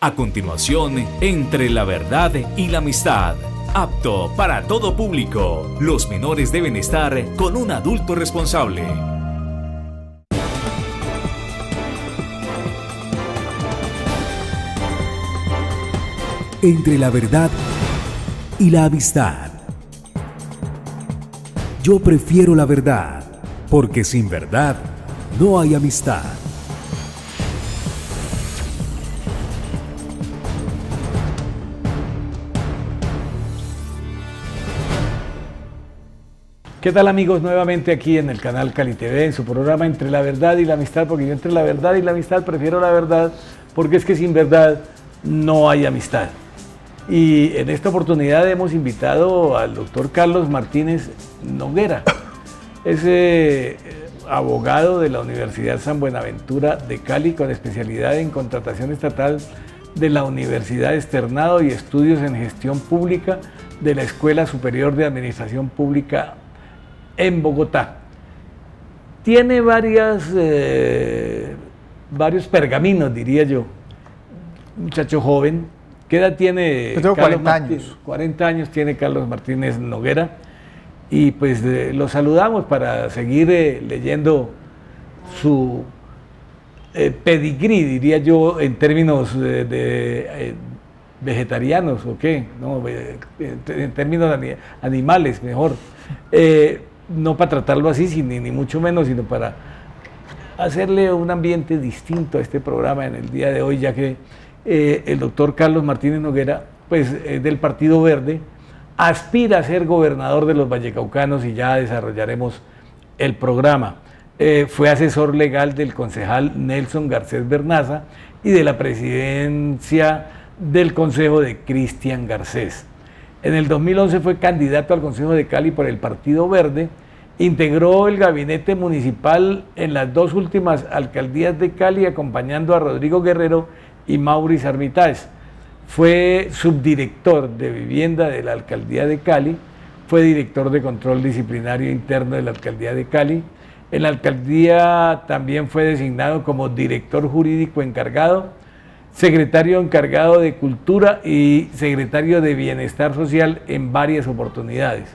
A continuación, Entre la verdad y la amistad. Apto para todo público. Los menores deben estar con un adulto responsable. Entre la verdad y la amistad. Yo prefiero la verdad, porque sin verdad no hay amistad. ¿Qué tal, amigos? Nuevamente aquí en el canal Cali TV, en su programa Entre la verdad y la amistad, porque yo entre la verdad y la amistad prefiero la verdad, porque es que sin verdad no hay amistad. Y en esta oportunidad hemos invitado al doctor Carlos Martínez Noguera, es abogado de la Universidad San Buenaventura de Cali, con especialidad en contratación estatal de la Universidad Externado y estudios en gestión pública de la Escuela Superior de Administración Pública en Bogotá. Tiene varios pergaminos, diría yo. Un muchacho joven. ¿Qué edad tiene? Yo tengo 40 años. 40 años tiene Carlos Martínez Noguera. Y pues lo saludamos para seguir leyendo su pedigrí, diría yo, en términos de vegetarianos, ¿o qué? No, en términos animales, mejor. No para tratarlo así, ni mucho menos, sino para hacerle un ambiente distinto a este programa en el día de hoy, ya que el doctor Carlos Martínez Noguera, pues del Partido Verde, aspira a ser gobernador de los vallecaucanos, y ya desarrollaremos el programa. Fue asesor legal del concejal Nelson Garcés Bernaza y de la presidencia del Consejo de Cristian Garcés. En el 2011 fue candidato al Consejo de Cali por el Partido Verde, integró el gabinete municipal en las dos últimas alcaldías de Cali, acompañando a Rodrigo Guerrero y Maurice Armitage. Fue subdirector de vivienda de la alcaldía de Cali, fue director de control disciplinario interno de la alcaldía de Cali. En la alcaldía también fue designado como director jurídico encargado, secretario encargado de Cultura y secretario de Bienestar Social en varias oportunidades.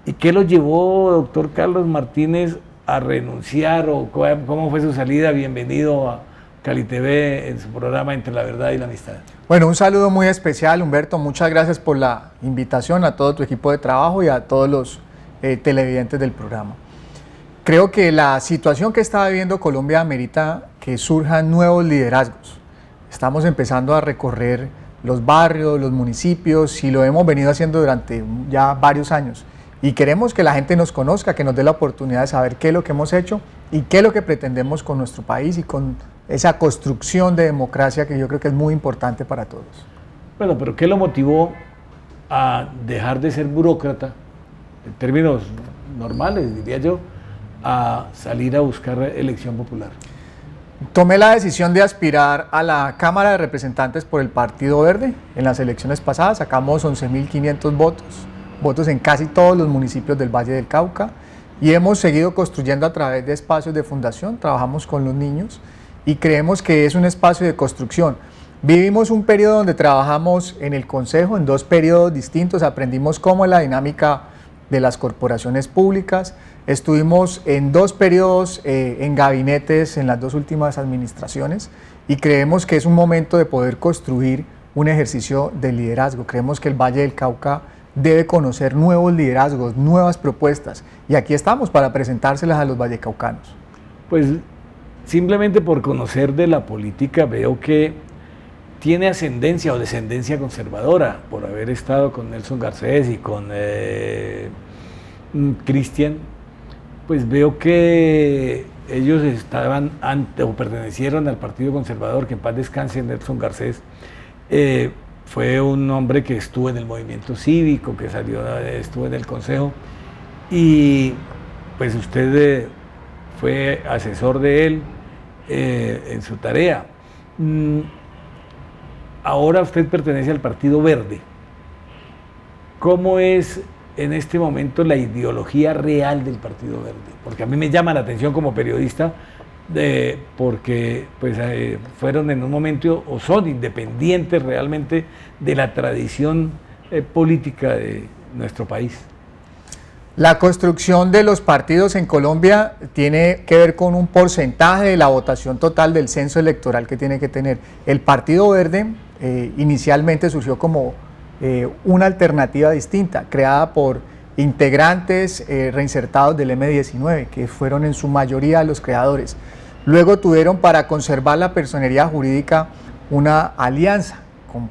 ¿Y qué lo llevó, doctor Carlos Martínez, a renunciar, o cómo fue su salida? Bienvenido a Cali TV en su programa Entre la verdad y la amistad. Bueno, un saludo muy especial, Humberto. Muchas gracias por la invitación, a todo tu equipo de trabajo y a todos los televidentes del programa. Creo que la situación que está viviendo Colombia amerita que surjan nuevos liderazgos. Estamos empezando a recorrer los barrios, los municipios, y lo hemos venido haciendo durante ya varios años. Y queremos que la gente nos conozca, que nos dé la oportunidad de saber qué es lo que hemos hecho y qué es lo que pretendemos con nuestro país y con esa construcción de democracia que yo creo que es muy importante para todos. Bueno, pero ¿qué lo motivó a dejar de ser burócrata, en términos normales, diría yo, a salir a buscar elección popular? Tomé la decisión de aspirar a la Cámara de Representantes por el Partido Verde. En las elecciones pasadas sacamos 11.500 votos en casi todos los municipios del Valle del Cauca, y hemos seguido construyendo a través de espacios de fundación. Trabajamos con los niños y creemos que es un espacio de construcción. Vivimos un periodo donde trabajamos en el Consejo, en dos periodos distintos, aprendimos cómo es la dinámica de las corporaciones públicas. Estuvimos en dos periodos en gabinetes en las dos últimas administraciones, y creemos que es un momento de poder construir un ejercicio de liderazgo. Creemos que el Valle del Cauca debe conocer nuevos liderazgos, nuevas propuestas, y aquí estamos para presentárselas a los vallecaucanos. Pues simplemente por conocer de la política veo que tiene ascendencia o descendencia conservadora, por haber estado con Nelson Garcés y con Cristian. Pues veo que ellos estaban o pertenecieron al Partido Conservador, que en paz descanse Nelson Garcés. Fue un hombre que estuvo en el movimiento cívico, que estuvo en el Consejo, y pues usted fue asesor de él en su tarea. Ahora usted pertenece al Partido Verde. ¿Cómo es en este momento la ideología real del Partido Verde? Porque a mí me llama la atención como periodista porque pues, fueron en un momento o son independientes realmente de la tradición política de nuestro país. La construcción de los partidos en Colombia tiene que ver con un porcentaje de la votación total del censo electoral que tiene que tener. El Partido Verde inicialmente surgió como una alternativa distinta, creada por integrantes reinsertados del M19, que fueron en su mayoría los creadores. Luego tuvieron, para conservar la personería jurídica, una alianza con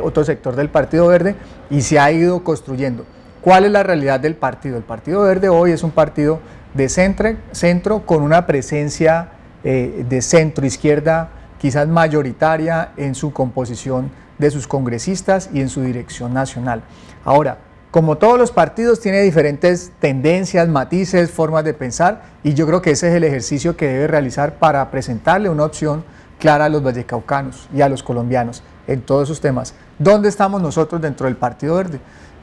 otro sector del Partido Verde, y se ha ido construyendo. ¿Cuál es la realidad del partido? El Partido Verde hoy es un partido de centro con una presencia de centro-izquierda quizás mayoritaria en su composición de sus congresistas y en su dirección nacional. Ahora, como todos los partidos, tiene diferentes tendencias, matices, formas de pensar, y yo creo que ese es el ejercicio que debe realizar para presentarle una opción clara a los vallecaucanos y a los colombianos en todos esos temas. ¿Dónde estamos nosotros dentro del Partido Verde?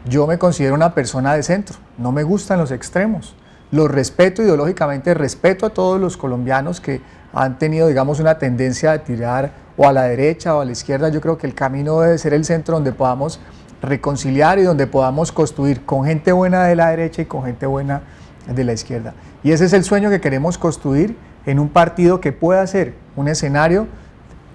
Yo me considero una persona de centro, no me gustan los extremos, los respeto ideológicamente, respeto a todos los colombianos que han tenido, digamos, una tendencia a tirar o a la derecha o a la izquierda. Yo creo que el camino debe ser el centro, donde podamos reconciliar y donde podamos construir con gente buena de la derecha y con gente buena de la izquierda. Y ese es el sueño que queremos construir en un partido que pueda ser un escenario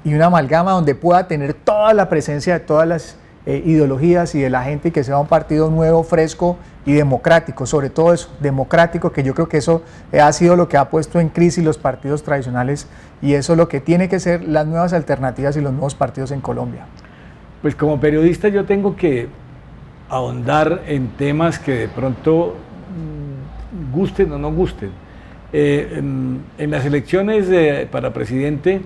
y una amalgama donde pueda tener toda la presencia de todas las ideologías y de la gente, y que sea un partido nuevo, fresco y democrático, sobre todo eso, democrático, que yo creo que eso ha sido lo que ha puesto en crisis los partidos tradicionales, y eso es lo que tiene que ser las nuevas alternativas y los nuevos partidos en Colombia. Pues como periodista yo tengo que ahondar en temas que de pronto gusten o no gusten. En las elecciones para presidente,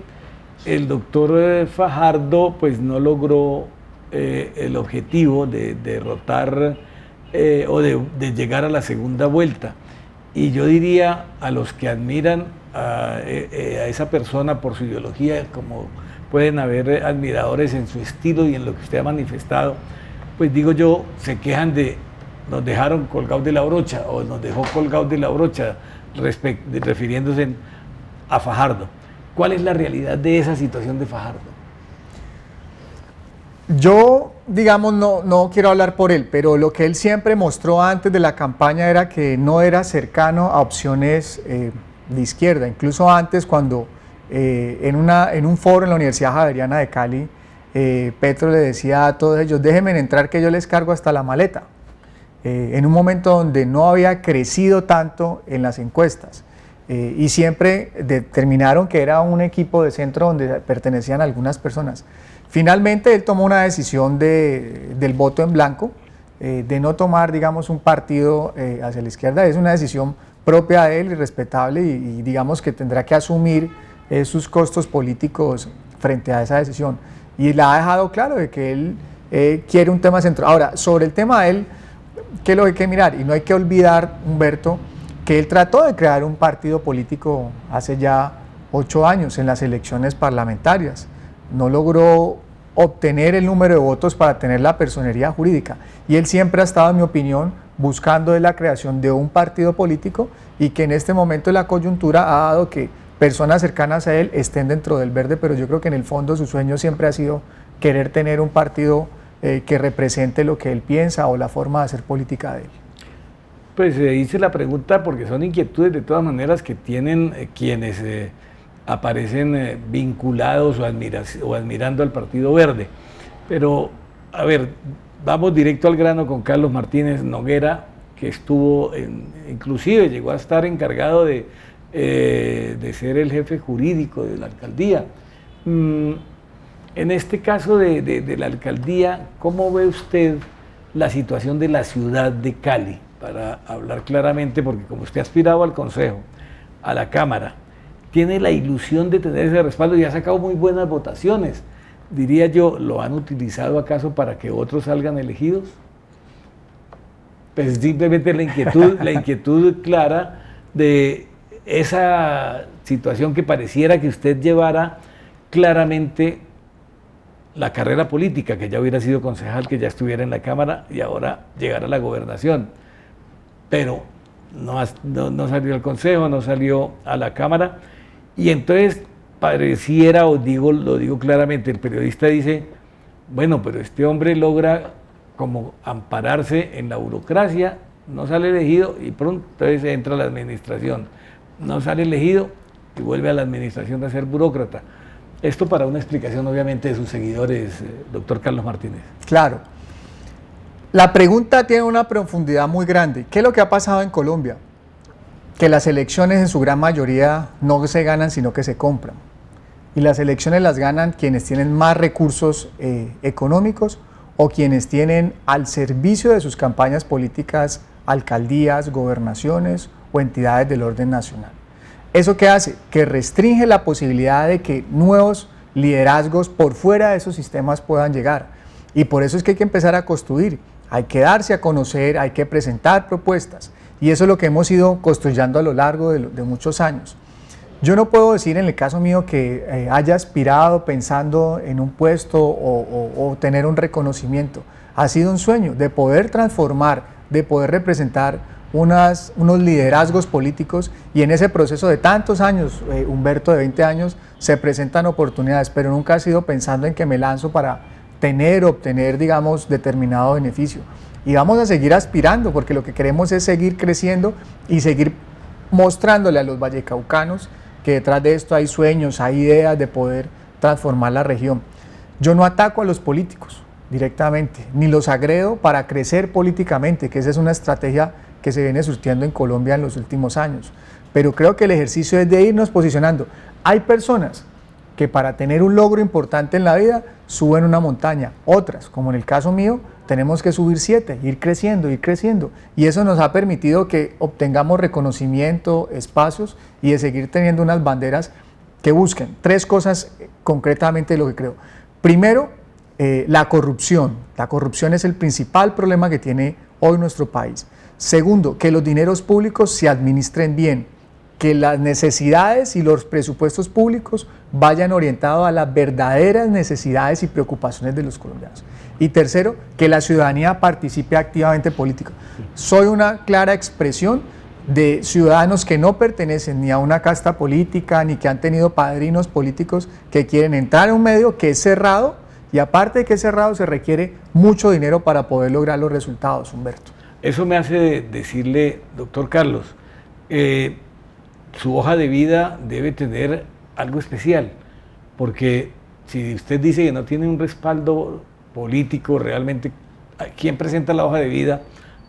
el doctor Fajardo pues no logró el objetivo de derrotar o de llegar a la segunda vuelta. Y yo diría a los que admiran a esa persona por su ideología, como pueden haber admiradores en su estilo y en lo que usted ha manifestado, pues digo yo, se quejan de nos dejaron colgados de la brocha o nos dejó colgados de la brocha, refiriéndose a Fajardo. ¿Cuál es la realidad de esa situación de Fajardo? Yo, digamos, no quiero hablar por él, pero lo que él siempre mostró antes de la campaña era que no era cercano a opciones de izquierda. Incluso antes, cuando en un foro en la Universidad Javeriana de Cali, Petro le decía a todos ellos: déjenme entrar que yo les cargo hasta la maleta. En un momento donde no había crecido tanto en las encuestas. Y siempre determinaron que era un equipo de centro donde pertenecían algunas personas. Finalmente él tomó una decisión del voto en blanco, de no tomar, digamos, un partido hacia la izquierda. Es una decisión propia de él y respetable, y digamos que tendrá que asumir sus costos políticos frente a esa decisión. Y la ha dejado claro de que él quiere un tema central. Ahora, sobre el tema de él, ¿qué es lo que hay que mirar? Y no hay que olvidar, Humberto, que él trató de crear un partido político hace ya 8 años en las elecciones parlamentarias. No logró obtener el número de votos para tener la personería jurídica. Y él siempre ha estado, en mi opinión, buscando de la creación de un partido político, y que en este momento de la coyuntura ha dado que personas cercanas a él estén dentro del Verde, pero yo creo que en el fondo su sueño siempre ha sido querer tener un partido que represente lo que él piensa o la forma de hacer política de él. Pues se hice la pregunta porque son inquietudes de todas maneras que tienen quienes aparecen vinculados o admirando al Partido Verde. Pero, a ver, vamos directo al grano con Carlos Martínez Noguera, que estuvo, inclusive llegó a estar encargado de ser el jefe jurídico de la alcaldía. En este caso de la alcaldía, ¿cómo ve usted la situación de la ciudad de Cali? Para hablar claramente, porque como usted ha aspirado al Consejo, a la Cámara, tiene la ilusión de tener ese respaldo y ha sacado muy buenas votaciones. Diría yo, ¿lo han utilizado acaso para que otros salgan elegidos? Pues simplemente la inquietud clara de esa situación que pareciera que usted llevara claramente la carrera política, que ya hubiera sido concejal, que ya estuviera en la Cámara y ahora llegara a la gobernación. Pero no salió al Consejo, no salió a la Cámara, Y entonces pareciera, lo digo claramente, el periodista dice, bueno, pero este hombre logra como ampararse en la burocracia, no sale elegido y pronto entonces entra a la administración, no sale elegido y vuelve a la administración a ser burócrata. Esto para una explicación obviamente de sus seguidores, doctor Carlos Martínez. Claro. La pregunta tiene una profundidad muy grande. ¿Qué es lo que ha pasado en Colombia? Que las elecciones en su gran mayoría no se ganan, sino que se compran. Y las elecciones las ganan quienes tienen más recursos económicos o quienes tienen al servicio de sus campañas políticas alcaldías, gobernaciones o entidades del orden nacional. ¿Eso qué hace? Que restringe la posibilidad de que nuevos liderazgos por fuera de esos sistemas puedan llegar. Y por eso es que hay que empezar a construir, hay que darse a conocer, hay que presentar propuestas. Y eso es lo que hemos ido construyendo a lo largo de muchos años. Yo no puedo decir en el caso mío que haya aspirado pensando en un puesto o tener un reconocimiento. Ha sido un sueño de poder transformar, de poder representar unos liderazgos políticos, y en ese proceso de tantos años, Humberto, de 20 años, se presentan oportunidades, pero nunca ha sido pensando en que me lanzo para obtener, digamos, determinado beneficio. Y vamos a seguir aspirando, porque lo que queremos es seguir creciendo y seguir mostrándole a los vallecaucanos que detrás de esto hay sueños, hay ideas de poder transformar la región. Yo no ataco a los políticos directamente, ni los agredo para crecer políticamente, que esa es una estrategia que se viene surtiendo en Colombia en los últimos años. Pero creo que el ejercicio es de irnos posicionando. Hay personas que para tener un logro importante en la vida suben una montaña, otras, como en el caso mío, tenemos que subir 7, ir creciendo, y eso nos ha permitido que obtengamos reconocimiento, espacios, y de seguir teniendo unas banderas que busquen 3 cosas concretamente de lo que creo. Primero, la corrupción. La corrupción es el principal problema que tiene hoy nuestro país. Segundo, que los dineros públicos se administren bien, que las necesidades y los presupuestos públicos vayan orientados a las verdaderas necesidades y preocupaciones de los colombianos. Y tercero, que la ciudadanía participe activamente en política. Soy una clara expresión de ciudadanos que no pertenecen ni a una casta política, ni que han tenido padrinos políticos, que quieren entrar en un medio que es cerrado, y aparte de que es cerrado, se requiere mucho dinero para poder lograr los resultados, Humberto. Eso me hace decirle, doctor Carlos, su hoja de vida debe tener algo especial, porque si usted dice que no tiene un respaldo político realmente, ¿quién presenta la hoja de vida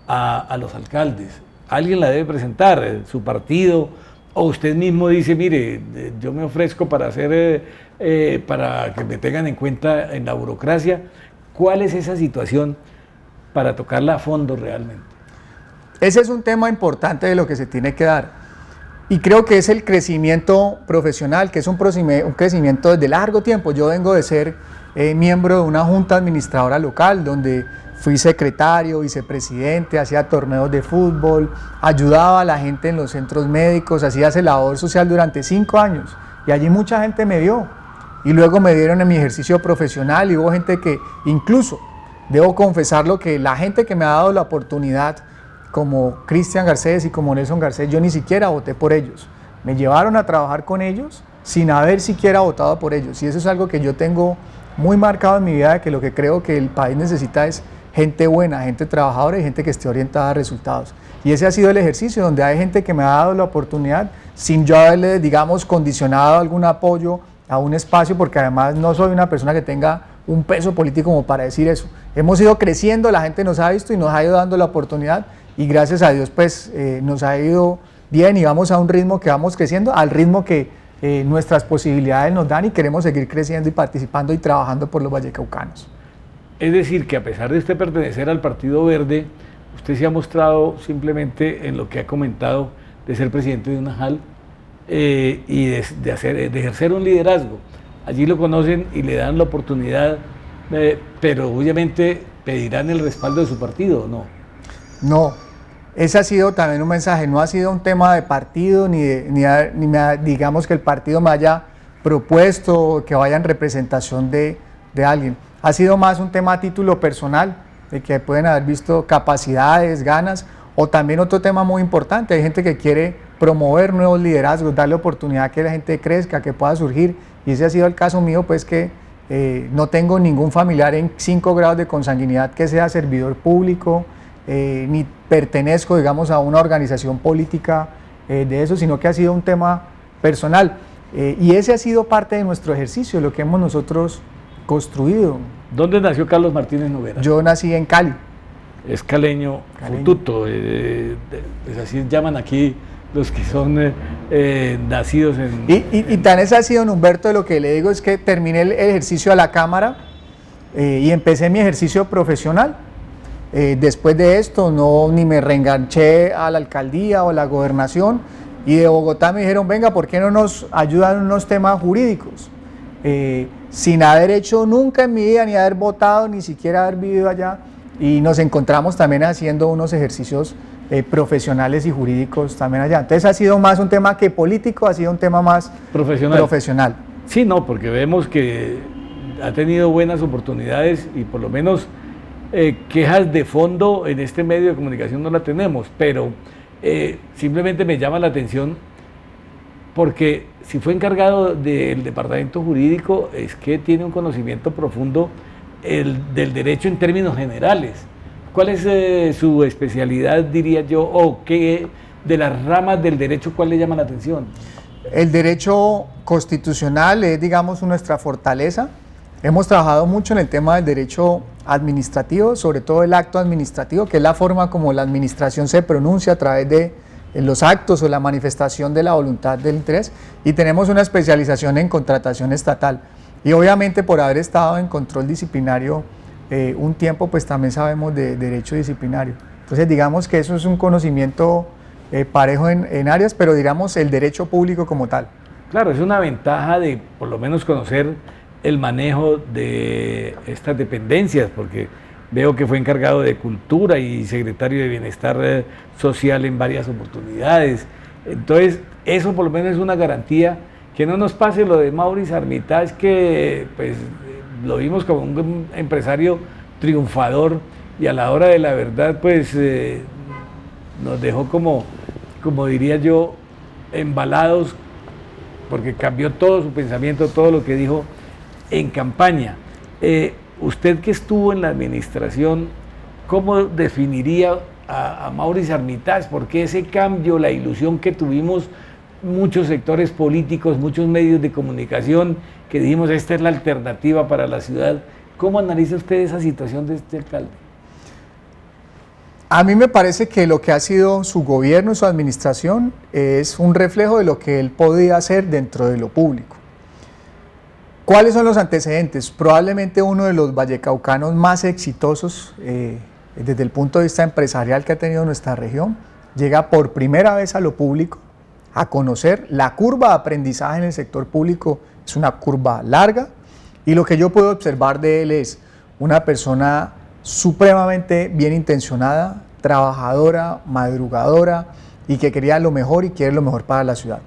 a los alcaldes? Alguien la debe presentar, su partido, o usted mismo dice, mire, yo me ofrezco para hacer, para que me tengan en cuenta en la burocracia. ¿Cuál es esa situación para tocarla a fondo realmente? Ese es un tema importante de lo que se tiene que dar, y creo que es el crecimiento profesional, que es un crecimiento desde largo tiempo. Yo vengo de ser miembro de una junta administradora local, donde fui secretario, vicepresidente, hacía torneos de fútbol, ayudaba a la gente en los centros médicos, hacía esa labor social durante 5 años, y allí mucha gente me vio, y luego me vieron en mi ejercicio profesional, y hubo gente que, incluso, debo confesarlo, que la gente que me ha dado la oportunidad, como Cristian Garcés y como Nelson Garcés, yo ni siquiera voté por ellos, me llevaron a trabajar con ellos sin haber siquiera votado por ellos, y eso es algo que yo tengo muy marcado en mi vida, de que lo que creo que el país necesita es gente buena, gente trabajadora y gente que esté orientada a resultados. Y ese ha sido el ejercicio, donde hay gente que me ha dado la oportunidad sin yo haberle, digamos, condicionado algún apoyo a un espacio, porque además no soy una persona que tenga un peso político como para decir eso. Hemos ido creciendo, la gente nos ha visto y nos ha ido dando la oportunidad, y gracias a Dios pues nos ha ido bien, y vamos a un ritmo que vamos creciendo, al ritmo que nuestras posibilidades nos dan, y queremos seguir creciendo y participando y trabajando por los vallecaucanos. Es decir, que a pesar de usted pertenecer al Partido Verde, usted se ha mostrado simplemente en lo que ha comentado de ser presidente de una JAL y de ejercer un liderazgo. Allí lo conocen y le dan la oportunidad, pero obviamente pedirán el respaldo de su partido, ¿o no? No, ese ha sido también un mensaje, no ha sido un tema de partido, digamos que el partido me haya propuesto que vaya en representación de alguien. Ha sido más un tema a título personal, de que pueden haber visto capacidades, ganas, o también otro tema muy importante, hay gente que quiere promover nuevos liderazgos, darle oportunidad a que la gente crezca, que pueda surgir, y ese ha sido el caso mío, pues que no tengo ningún familiar en 5 grados de consanguinidad que sea servidor público, ni pertenezco, digamos, a una organización política de eso, sino que ha sido un tema personal. Y ese ha sido parte de nuestro ejercicio, lo que hemos nosotros construido. ¿Dónde nació Carlos Martínez Noguera? Yo nací en Cali. Es caleño, fututo, pues así llaman aquí los que son nacidos en... Y tan es así, don Humberto, lo que le digo es que terminé el ejercicio a la Cámara y empecé mi ejercicio profesional. Después de esto ni me reenganché a la alcaldía o a la gobernación, y de Bogotá me dijeron, venga, ¿por qué no nos ayudan en unos temas jurídicos? Sin haber hecho nunca en mi vida, ni haber votado, ni siquiera haber vivido allá, y nos encontramos también haciendo unos ejercicios profesionales y jurídicos también allá. Entonces ha sido más un tema que político, ha sido un tema más profesional. Sí, no, porque vemos que ha tenido buenas oportunidades y por lo menos quejas de fondo en este medio de comunicación no la tenemos, pero simplemente me llama la atención porque si fue encargado del departamento jurídico es que tiene un conocimiento profundo del derecho en términos generales. ¿Cuál es su especialidad, diría yo, o qué de las ramas del derecho, cuál le llama la atención? El derecho constitucional es, digamos, nuestra fortaleza. Hemos trabajado mucho en el tema del derecho administrativo, sobre todo el acto administrativo, que es la forma como la administración se pronuncia a través de los actos o la manifestación de la voluntad del interés, y tenemos una especialización en contratación estatal. Y obviamente por haber estado en control disciplinario un tiempo, pues también sabemos de derecho disciplinario. Entonces digamos que eso es un conocimiento parejo en áreas, pero digamos el derecho público como tal. Claro, es una ventaja de por lo menos conocer el manejo de estas dependencias, porque veo que fue encargado de Cultura y secretario de Bienestar Social en varias oportunidades. Entonces, eso por lo menos es una garantía, que no nos pase lo de Maurice Armitage, que pues lo vimos como un empresario triunfador y a la hora de la verdad pues nos dejó como diría yo, embalados, porque cambió todo su pensamiento, todo lo que dijo en campaña. Usted que estuvo en la administración, ¿cómo definiría a Maurice Armitage? Porque ese cambio, la ilusión que tuvimos muchos sectores políticos, muchos medios de comunicación, que dijimos esta es la alternativa para la ciudad. ¿Cómo analiza usted esa situación de este alcalde? A mí me parece que lo que ha sido su gobierno y su administración es un reflejo de lo que él podía hacer dentro de lo público. ¿Cuáles son los antecedentes? Probablemente uno de los vallecaucanos más exitosos desde el punto de vista empresarial que ha tenido nuestra región. Llega por primera vez a lo público, a conocer la curva de aprendizaje en el sector público. Es una curva larga, y lo que yo puedo observar de él es una persona supremamente bien intencionada, trabajadora, madrugadora, y que quería lo mejor y quiere lo mejor para la ciudad.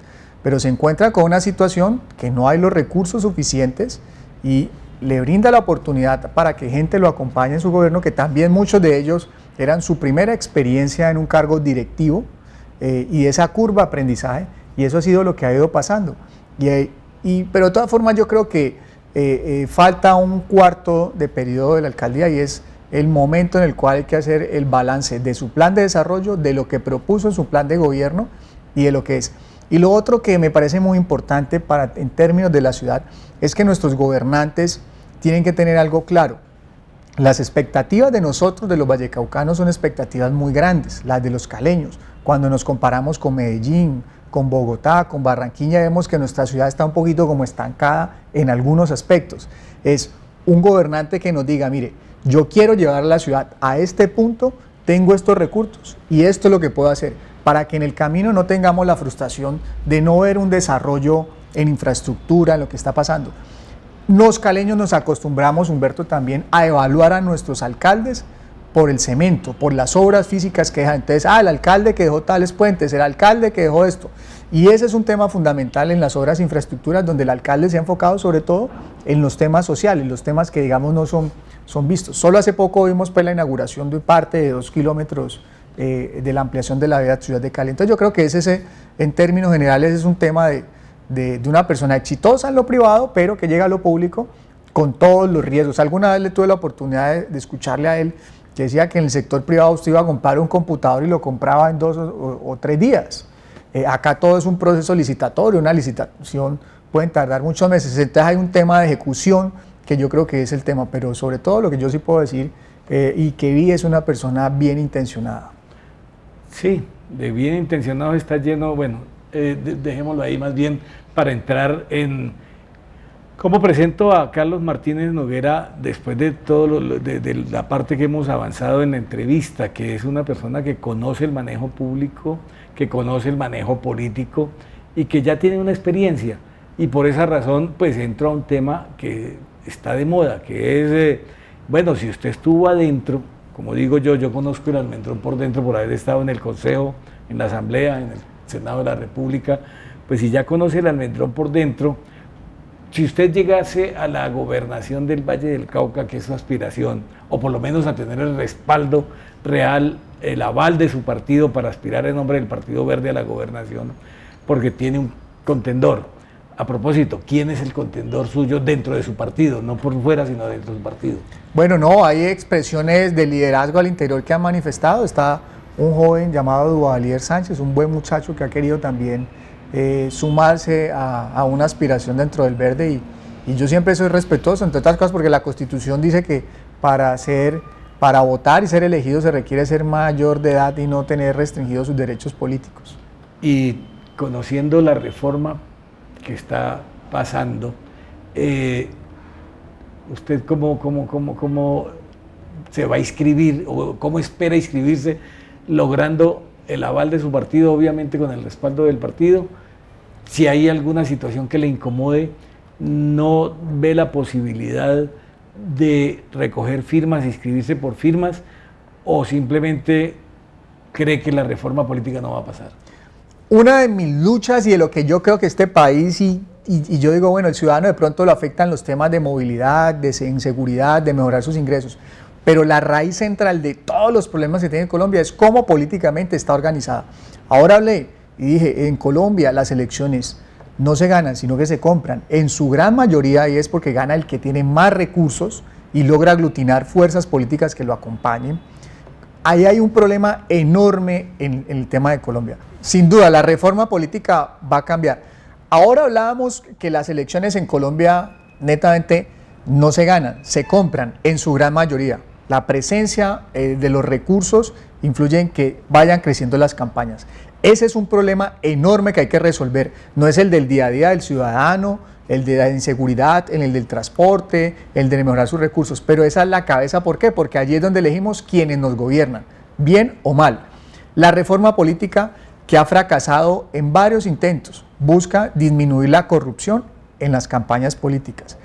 Pero se encuentra con una situación que no hay los recursos suficientes, y le brinda la oportunidad para que gente lo acompañe en su gobierno, que también muchos de ellos eran su primera experiencia en un cargo directivo, y esa curva de aprendizaje, y eso ha sido lo que ha ido pasando. Pero de todas formas yo creo que falta un cuarto de periodo de la alcaldía, y es el momento en el cual hay que hacer el balance de su plan de desarrollo, de lo que propuso en su plan de gobierno y de lo que es. Y lo otro que me parece muy importante en términos de la ciudad es que nuestros gobernantes tienen que tener algo claro. Las expectativas de nosotros, de los vallecaucanos, son expectativas muy grandes, las de los caleños. Cuando nos comparamos con Medellín, con Bogotá, con Barranquilla, vemos que nuestra ciudad está un poquito como estancada en algunos aspectos. Es un gobernante que nos diga, mire, yo quiero llevar a la ciudad a este punto, tengo estos recursos y esto es lo que puedo hacer, para que en el camino no tengamos la frustración de no ver un desarrollo en infraestructura, en lo que está pasando. Los caleños nos acostumbramos, Humberto, también a evaluar a nuestros alcaldes por el cemento, por las obras físicas que dejan. Entonces, el alcalde que dejó tales puentes, el alcalde que dejó esto. Y ese es un tema fundamental en las obras de infraestructuras, donde el alcalde se ha enfocado sobre todo en los temas sociales, los temas que digamos no son vistos. Solo hace poco vimos pues la inauguración de parte de 2 kilómetros de la ampliación de la vía Ciudad de Cali. Entonces yo creo que en términos generales es un tema de una persona exitosa en lo privado, pero que llega a lo público con todos los riesgos. Alguna vez le tuve la oportunidad de escucharle a él, que decía que en el sector privado usted iba a comprar un computador y lo compraba en 2 o 3 días. Acá todo es un proceso licitatorio, una licitación pueden tardar muchos meses, entonces hay un tema de ejecución que yo creo que es el tema, pero sobre todo lo que yo sí puedo decir y que vi es una persona bien intencionada. Sí, de bien intencionado está lleno, bueno, dejémoslo ahí más bien para entrar en cómo presento a Carlos Martínez Noguera después de todo de la parte que hemos avanzado en la entrevista, que es una persona que conoce el manejo público, que conoce el manejo político y que ya tiene una experiencia, y por esa razón pues entro a un tema que está de moda, que es, bueno, si usted estuvo adentro, como digo yo conozco el almendrón por dentro por haber estado en el Consejo, en la Asamblea, en el Senado de la República, pues si ya conoce el almendrón por dentro, si usted llegase a la gobernación del Valle del Cauca, que es su aspiración, o por lo menos a tener el respaldo real, el aval de su partido para aspirar en nombre del Partido Verde a la gobernación, porque tiene un contendor. A propósito, ¿quién es el contendor suyo dentro de su partido? No por fuera, sino dentro de su partido. Bueno, no, hay expresiones de liderazgo al interior que han manifestado. Está un joven llamado Duvalier Sánchez, un buen muchacho que ha querido también sumarse a una aspiración dentro del Verde, y yo siempre soy respetuoso, entre otras cosas porque la Constitución dice que para votar y ser elegido se requiere ser mayor de edad y no tener restringidos sus derechos políticos. Y conociendo la reforma que está pasando, ¿usted cómo se va a inscribir o cómo espera inscribirse logrando el aval de su partido, obviamente con el respaldo del partido? Si hay alguna situación que le incomode, ¿no ve la posibilidad de recoger firmas, inscribirse por firmas, o simplemente cree que la reforma política no va a pasar? Una de mis luchas y de lo que yo creo que este país, y yo digo, bueno, el ciudadano de pronto lo afectan los temas de movilidad, de inseguridad, de mejorar sus ingresos, pero la raíz central de todos los problemas que tiene Colombia es cómo políticamente está organizada. Ahora hablé y dije, en Colombia las elecciones no se ganan, sino que se compran, en su gran mayoría, y es porque gana el que tiene más recursos y logra aglutinar fuerzas políticas que lo acompañen. Ahí hay un problema enorme en el tema de Colombia. Sin duda, la reforma política va a cambiar. Ahora hablábamos que las elecciones en Colombia netamente no se ganan, se compran en su gran mayoría. La presencia de los recursos influye en que vayan creciendo las campañas. Ese es un problema enorme que hay que resolver. No es el del día a día del ciudadano, el de la inseguridad, el del transporte, el de mejorar sus recursos, pero esa es la cabeza. ¿Por qué? Porque allí es donde elegimos quienes nos gobiernan, bien o mal. La reforma política, que ha fracasado en varios intentos, busca disminuir la corrupción en las campañas políticas.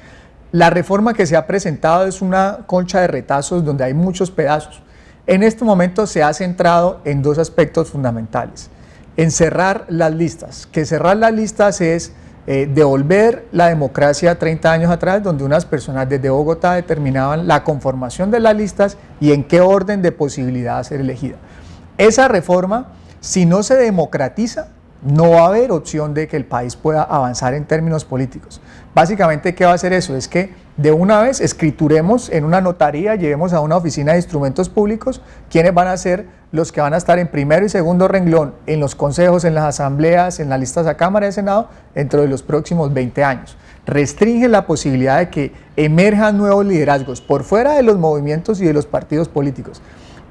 La reforma que se ha presentado es una concha de retazos donde hay muchos pedazos. En este momento se ha centrado en 2 aspectos fundamentales. En cerrar las listas, que cerrar las listas es devolver la democracia 30 años atrás, donde unas personas desde Bogotá determinaban la conformación de las listas y en qué orden de posibilidad ser elegida. Esa reforma, si no se democratiza, no va a haber opción de que el país pueda avanzar en términos políticos. Básicamente, ¿qué va a hacer eso? Es que de una vez escrituremos en una notaría, llevemos a una oficina de instrumentos públicos quiénes van a ser los que van a estar en primero y segundo renglón en los consejos, en las asambleas, en las listas a Cámara y Senado dentro de los próximos 20 años. Restringe la posibilidad de que emerjan nuevos liderazgos por fuera de los movimientos y de los partidos políticos.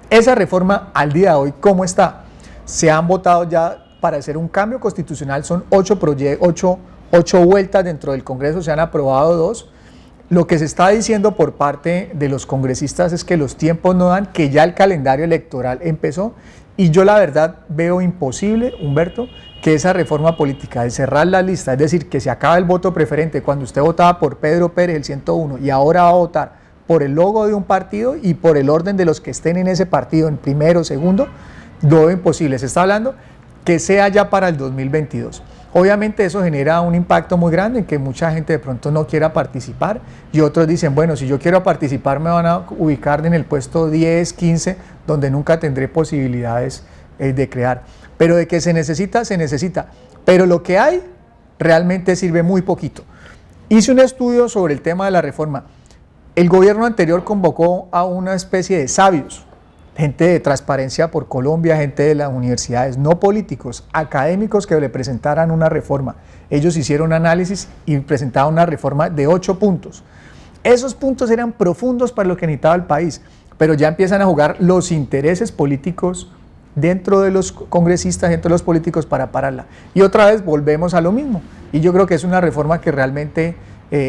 Esa reforma al día de hoy, ¿cómo está? Se han votado ya para hacer un cambio constitucional, son 8 vueltas dentro del Congreso, se han aprobado 2. Lo que se está diciendo por parte de los congresistas es que los tiempos no dan, que ya el calendario electoral empezó, y yo la verdad veo imposible, Humberto, que esa reforma política de cerrar la lista, es decir, que se acaba el voto preferente cuando usted votaba por Pedro Pérez, el 101, y ahora va a votar por el logo de un partido y por el orden de los que estén en ese partido, en primero, segundo, lo veo imposible. Se está hablando que sea ya para el 2022. Obviamente eso genera un impacto muy grande en que mucha gente de pronto no quiera participar y otros dicen, bueno, si yo quiero participar me van a ubicar en el puesto 10, 15, donde nunca tendré posibilidades de crear. Pero de que se necesita, se necesita. Pero lo que hay realmente sirve muy poquito. Hice un estudio sobre el tema de la reforma. El gobierno anterior convocó a una especie de sabios, gente de Transparencia por Colombia, gente de las universidades, no políticos, académicos que le presentaran una reforma. Ellos hicieron análisis y presentaron una reforma de 8 puntos. Esos puntos eran profundos para lo que necesitaba el país, pero ya empiezan a jugar los intereses políticos dentro de los congresistas, dentro de los políticos para pararla. Y otra vez volvemos a lo mismo. Y yo creo que es una reforma que realmente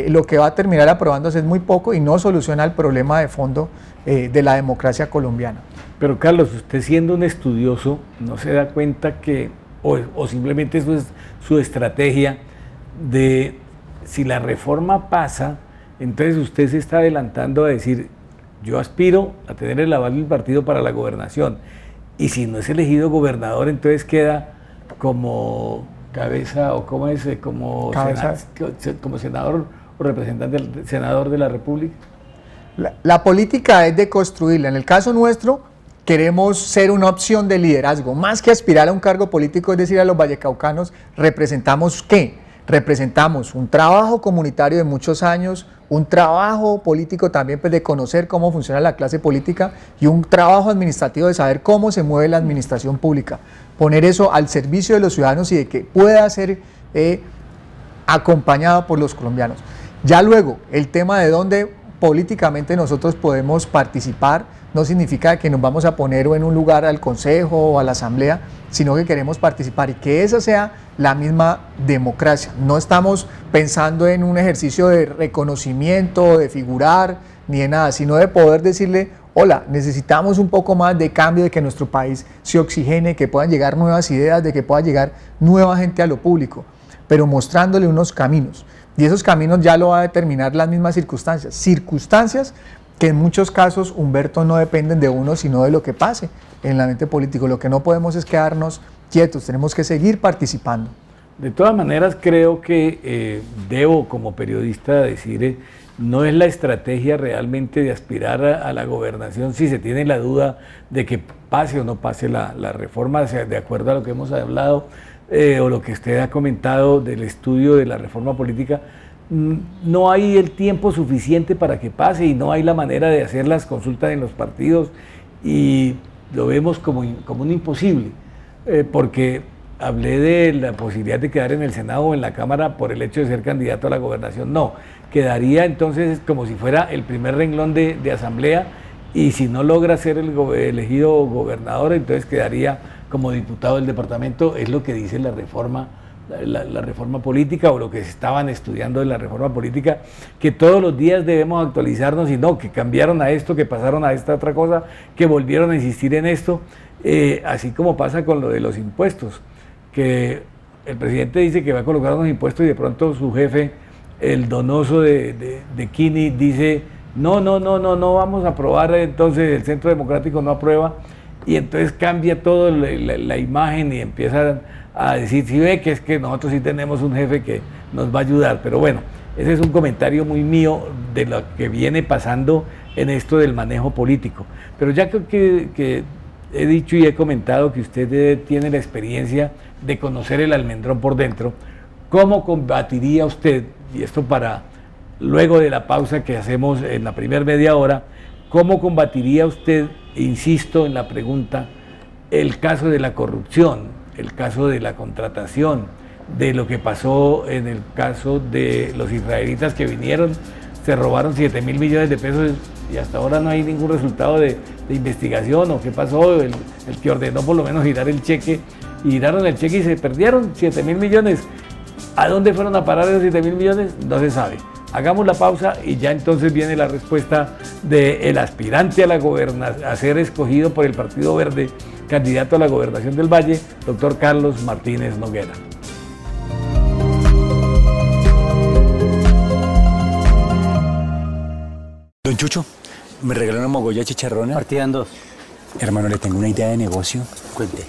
lo que va a terminar aprobándose es muy poco y no soluciona el problema de fondo de la democracia colombiana. Pero Carlos, usted siendo un estudioso, ¿no se da cuenta que, o simplemente eso es su estrategia, de si la reforma pasa, entonces usted se está adelantando a decir, yo aspiro a tener el aval del partido para la gobernación, y si no es elegido gobernador, entonces queda como cabeza, o como es, como senador o representante del senador de la República? La política es de construirla. En el caso nuestro, queremos ser una opción de liderazgo. Más que aspirar a un cargo político, es decir, a los vallecaucanos, ¿representamos qué? Representamos un trabajo comunitario de muchos años, un trabajo político también pues, de conocer cómo funciona la clase política y un trabajo administrativo de saber cómo se mueve la administración pública. Poner eso al servicio de los ciudadanos y de que pueda ser acompañado por los colombianos. Ya luego, el tema de dónde políticamente nosotros podemos participar no significa que nos vamos a poner en un lugar al consejo o a la asamblea, sino que queremos participar y que esa sea la misma democracia. No estamos pensando en un ejercicio de reconocimiento, de figurar, ni de nada, sino de poder decirle, hola, necesitamos un poco más de cambio, de que nuestro país se oxigene, que puedan llegar nuevas ideas, de que pueda llegar nueva gente a lo público, pero mostrándole unos caminos. Y esos caminos ya lo va a determinar las mismas circunstancias. Circunstancias que en muchos casos, Humberto, no dependen de uno, sino de lo que pase en el ambiente político. Lo que no podemos es quedarnos quietos, tenemos que seguir participando. De todas maneras, creo que debo, como periodista, decir, no es la estrategia realmente de aspirar a la gobernación si se tiene la duda de que pase o no pase la reforma, o sea, de acuerdo a lo que hemos hablado, o lo que usted ha comentado del estudio de la reforma política. No hay el tiempo suficiente para que pase y no hay la manera de hacer las consultas en los partidos y lo vemos como un imposible, porque hablé de la posibilidad de quedar en el Senado o en la Cámara por el hecho de ser candidato a la gobernación. No, quedaría entonces como si fuera el primer renglón de asamblea y si no logra ser elegido gobernador, entonces quedaría como diputado del departamento. Es lo que dice la reforma política, o lo que se estaban estudiando de la reforma política, que todos los días debemos actualizarnos y no, que cambiaron a esto, que pasaron a esta otra cosa, que volvieron a insistir en esto, así como pasa con lo de los impuestos, que el presidente dice que va a colocar unos impuestos y de pronto su jefe, el donoso de Kini, dice no vamos a aprobar, entonces el Centro Democrático no aprueba, y entonces cambia toda la imagen y empiezan a decir, si ve que es que nosotros sí tenemos un jefe que nos va a ayudar. Pero bueno, ese es un comentario muy mío de lo que viene pasando en esto del manejo político. Pero ya que he dicho y he comentado que usted tiene la experiencia de conocer el almendrón por dentro, ¿cómo combatiría usted, y esto para luego de la pausa que hacemos en la primera media hora, cómo combatiría usted, insisto en la pregunta, el caso de la corrupción, el caso de la contratación, de lo que pasó en el caso de los israelitas que vinieron, se robaron 7.000 millones de pesos y hasta ahora no hay ningún resultado de investigación, o qué pasó, el que ordenó por lo menos girar el cheque, y giraron el cheque y se perdieron 7.000 millones. ¿A dónde fueron a parar esos 7.000 millones? No se sabe. Hagamos la pausa y ya entonces viene la respuesta del aspirante a ser escogido por el Partido Verde, candidato a la gobernación del Valle, doctor Carlos Martínez Noguera. Don Chucho, ¿me regaló una mogolla de chicharrones? Partida en dos. Hermano, le tengo una idea de negocio. Cuente.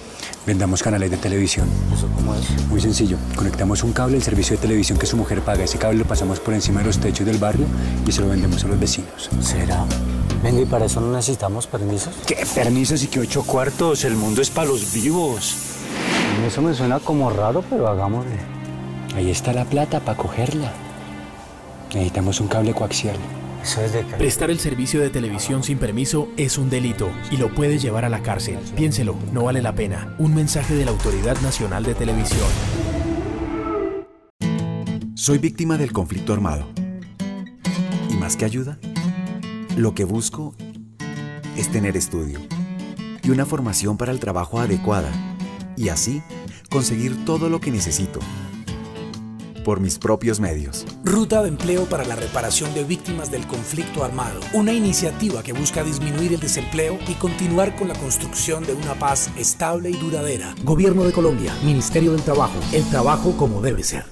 Vendamos canales de televisión. ¿Eso cómo es? Muy sencillo. Conectamos un cable al servicio de televisión que su mujer paga. Ese cable lo pasamos por encima de los techos del barrio y se lo vendemos a los vecinos. ¿Será? Venga, ¿y para eso no necesitamos permisos? ¿Qué permisos y qué 8 cuartos? El mundo es para los vivos. Eso me suena como raro, pero hagámosle. Ahí está la plata para cogerla. Necesitamos un cable coaxial. Eso es de qué. Prestar el servicio de televisión sin permiso es un delito y lo puede llevar a la cárcel. Piénselo, no vale la pena. Un mensaje de la Autoridad Nacional de Televisión. Soy víctima del conflicto armado. Y más que ayuda, lo que busco es tener estudio y una formación para el trabajo adecuada y así conseguir todo lo que necesito por mis propios medios. Ruta de Empleo para la Reparación de Víctimas del Conflicto Armado. Una iniciativa que busca disminuir el desempleo y continuar con la construcción de una paz estable y duradera. Gobierno de Colombia, Ministerio del Trabajo. El trabajo como debe ser.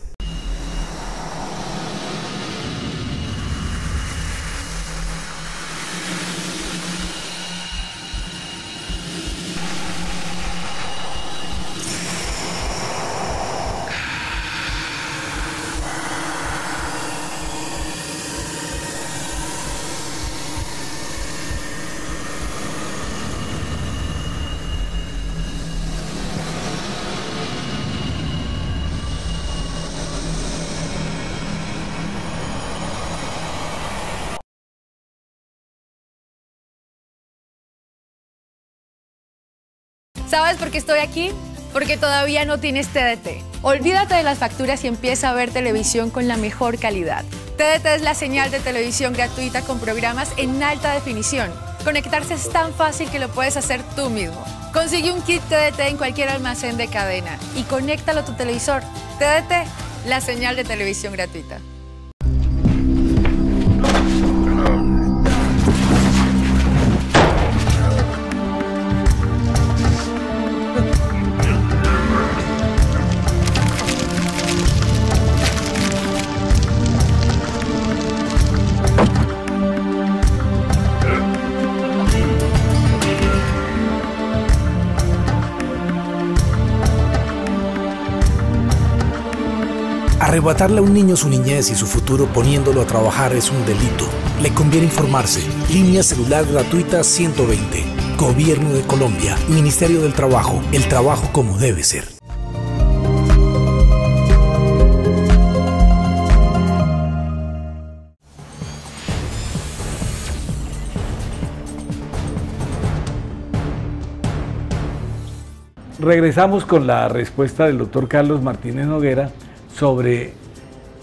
¿Sabes por qué estoy aquí? Porque todavía no tienes TDT. Olvídate de las facturas y empieza a ver televisión con la mejor calidad. TDT es la señal de televisión gratuita con programas en alta definición. Conectarse es tan fácil que lo puedes hacer tú mismo. Consigue un kit TDT en cualquier almacén de cadena y conéctalo a tu televisor. TDT, la señal de televisión gratuita. Arrebatarle a un niño su niñez y su futuro poniéndolo a trabajar es un delito. Le conviene informarse. Línea celular gratuita 120. Gobierno de Colombia. Ministerio del Trabajo. El trabajo como debe ser. Regresamos con la respuesta del doctor Carlos Martínez Noguera sobre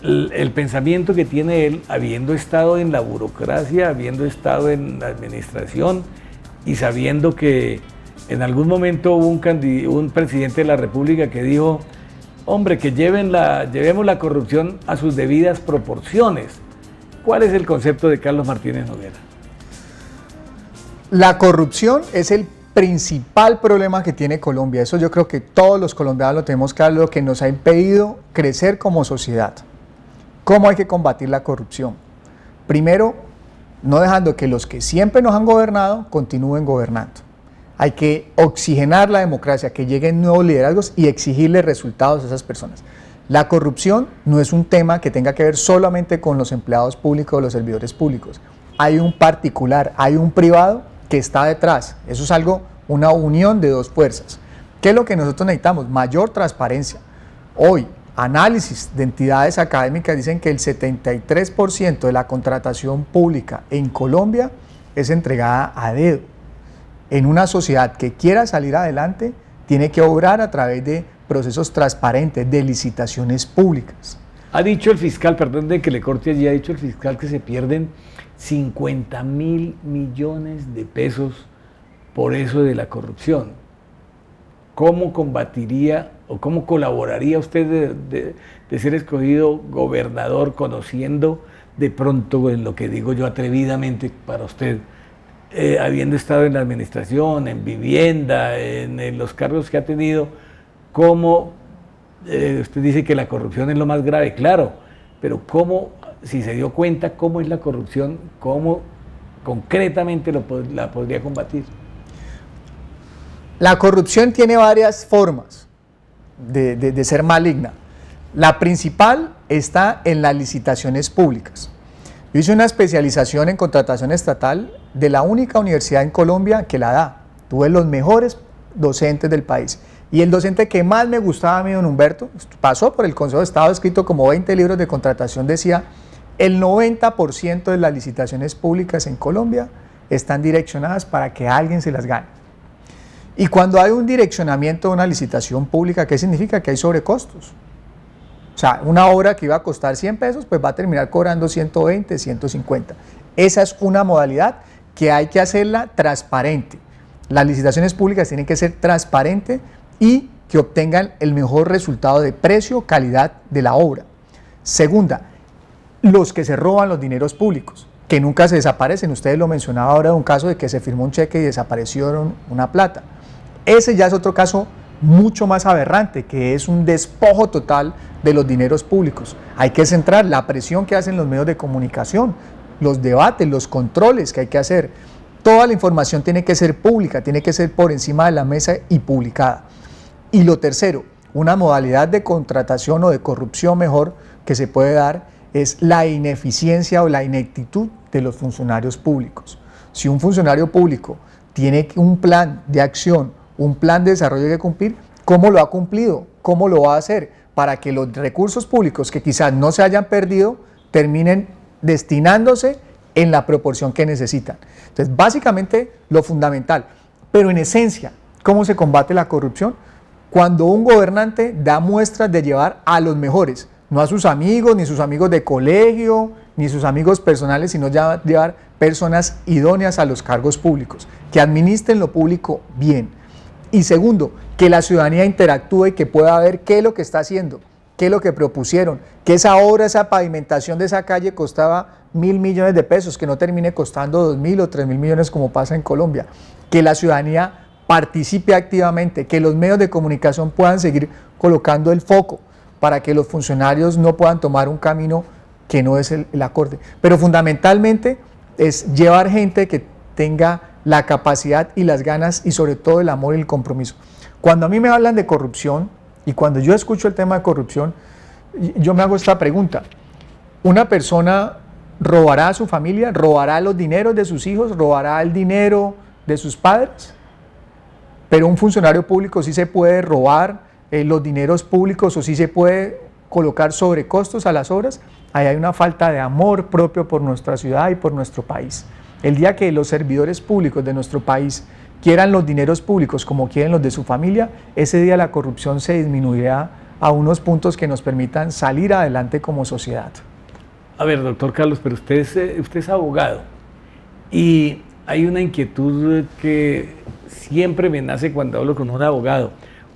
el pensamiento que tiene él, habiendo estado en la burocracia, habiendo estado en la administración y sabiendo que en algún momento hubo un presidente de la República que dijo, hombre, que llevemos la corrupción a sus debidas proporciones. ¿Cuál es el concepto de Carlos Martínez Noguera? La corrupción es el principal problema que tiene Colombia. Eso yo creo que todos los colombianos lo tenemos claro, lo que nos ha impedido crecer como sociedad. ¿Cómo hay que combatir la corrupción? Primero, no dejando que los que siempre nos han gobernado continúen gobernando. Hay que oxigenar la democracia, que lleguen nuevos liderazgos y exigirle resultados a esas personas. La corrupción no es un tema que tenga que ver solamente con los empleados públicos o los servidores públicos. Hay un particular, hay un privado que está detrás. Eso es algo, una unión de dos fuerzas. ¿Qué es lo que nosotros necesitamos? Mayor transparencia. Hoy, análisis de entidades académicas dicen que el 73% de la contratación pública en Colombia es entregada a dedo. En una sociedad que quiera salir adelante, tiene que obrar a través de procesos transparentes, de licitaciones públicas. Ha dicho el fiscal, perdón de que le corte allí, ha dicho el fiscal que se pierden 50.000 millones de pesos por eso de la corrupción. ¿Cómo combatiría o cómo colaboraría usted de ser escogido gobernador, conociendo de pronto en lo que digo yo atrevidamente para usted, habiendo estado en la administración, en vivienda, en los cargos que ha tenido, cómo usted dice que la corrupción es lo más grave, claro, pero cómo, si se dio cuenta cómo es la corrupción, cómo concretamente la podría combatir? La corrupción tiene varias formas de ser maligna. La principal está en las licitaciones públicas. Yo hice una especialización en contratación estatal de la única universidad en Colombia que la da. Tuve los mejores docentes del país. Y el docente que más me gustaba a mí, don Humberto, pasó por el Consejo de Estado, escrito como 20 libros de contratación, decía: el 90% de las licitaciones públicas en Colombia están direccionadas para que alguien se las gane. Y cuando hay un direccionamiento de una licitación pública, ¿qué significa? Que hay sobrecostos. O sea, una obra que iba a costar 100 pesos, pues va a terminar cobrando 120, 150. Esa es una modalidad que hay que hacerla transparente. Las licitaciones públicas tienen que ser transparentes y que obtengan el mejor resultado de precio, calidad de la obra. Segunda, los que se roban los dineros públicos, que nunca se desaparecen. Ustedes lo mencionaban ahora de un caso de que se firmó un cheque y desaparecieron una plata. Ese ya es otro caso mucho más aberrante, que es un despojo total de los dineros públicos. Hay que centrar la presión que hacen los medios de comunicación, los debates, los controles que hay que hacer. Toda la información tiene que ser pública, tiene que ser por encima de la mesa y publicada. Y lo tercero, una modalidad de contratación o de corrupción mejor que se puede dar es la ineficiencia o la ineptitud de los funcionarios públicos. Si un funcionario público tiene un plan de acción, un plan de desarrollo que cumplir, ¿cómo lo ha cumplido? ¿Cómo lo va a hacer? Para que los recursos públicos que quizás no se hayan perdido terminen destinándose en la proporción que necesitan. Entonces, básicamente lo fundamental, pero en esencia, ¿cómo se combate la corrupción? Cuando un gobernante da muestras de llevar a los mejores, no a sus amigos, ni sus amigos de colegio, ni sus amigos personales, sino ya llevar personas idóneas a los cargos públicos, que administren lo público bien. Y segundo, que la ciudadanía interactúe y que pueda ver qué es lo que está haciendo, qué es lo que propusieron, que esa obra, esa pavimentación de esa calle costaba 1.000 millones de pesos, que no termine costando 2.000 o 3.000 millones como pasa en Colombia. Que la ciudadanía participe activamente, que los medios de comunicación puedan seguir colocando el foco para que los funcionarios no puedan tomar un camino que no es el acorde. Pero fundamentalmente es llevar gente que tenga la capacidad y las ganas y sobre todo el amor y el compromiso. Cuando a mí me hablan de corrupción y cuando yo escucho el tema de corrupción, yo me hago esta pregunta: ¿una persona robará a su familia? ¿Robará los dineros de sus hijos? ¿Robará el dinero de sus padres? Pero un funcionario público sí se puede robar los dineros públicos o sí se puede colocar sobrecostos a las obras. Ahí hay una falta de amor propio por nuestra ciudad y por nuestro país. El día que los servidores públicos de nuestro país quieran los dineros públicos como quieren los de su familia, ese día la corrupción se disminuirá a unos puntos que nos permitan salir adelante como sociedad. A ver, doctor Carlos, pero usted es abogado y hay una inquietud que siempre me nace cuando hablo con un abogado.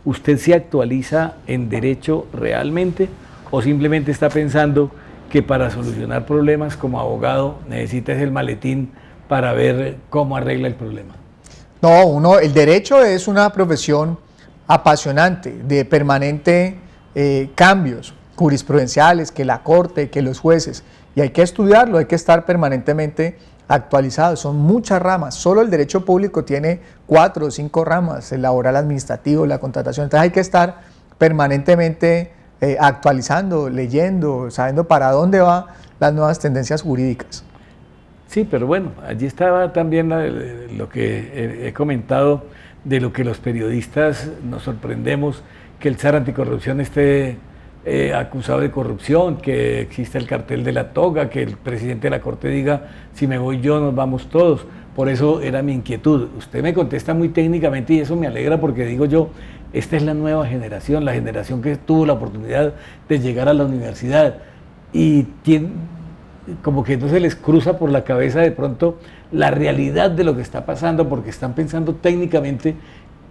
¿Usted se actualiza en derecho realmente o simplemente está pensando que para solucionar problemas como abogado necesitas el maletín para ver cómo arregla el problema? No, el derecho es una profesión apasionante, de permanente cambios jurisprudenciales, que la corte, que los jueces, y hay que estudiarlo, hay que estar permanentemente actualizados. Son muchas ramas, solo el derecho público tiene 4 o 5 ramas, el laboral, administrativo, la contratación. Entonces hay que estar permanentemente actualizando, leyendo, sabiendo para dónde van las nuevas tendencias jurídicas. Sí, pero bueno, allí estaba también lo que he comentado de lo que los periodistas nos sorprendemos, que el zar anticorrupción esté acusado de corrupción, que existe el cartel de la toga, que el presidente de la Corte diga: si me voy yo, nos vamos todos. Por eso era mi inquietud. Usted me contesta muy técnicamente y eso me alegra, porque digo yo, esta es la nueva generación, la generación que tuvo la oportunidad de llegar a la universidad y como que no se les cruza por la cabeza de pronto la realidad de lo que está pasando, porque están pensando técnicamente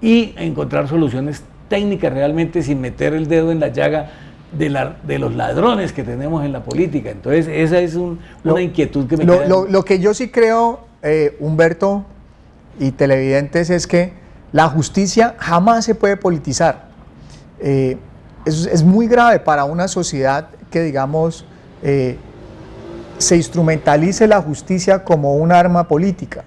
y encontrar soluciones técnicas realmente, sin meter el dedo en la llaga de los ladrones que tenemos en la política. Entonces esa es una inquietud que me queda. Lo que yo sí creo, Humberto y televidentes, es que la justicia jamás se puede politizar. Es muy grave para una sociedad que, digamos, se instrumentalice la justicia como un arma política.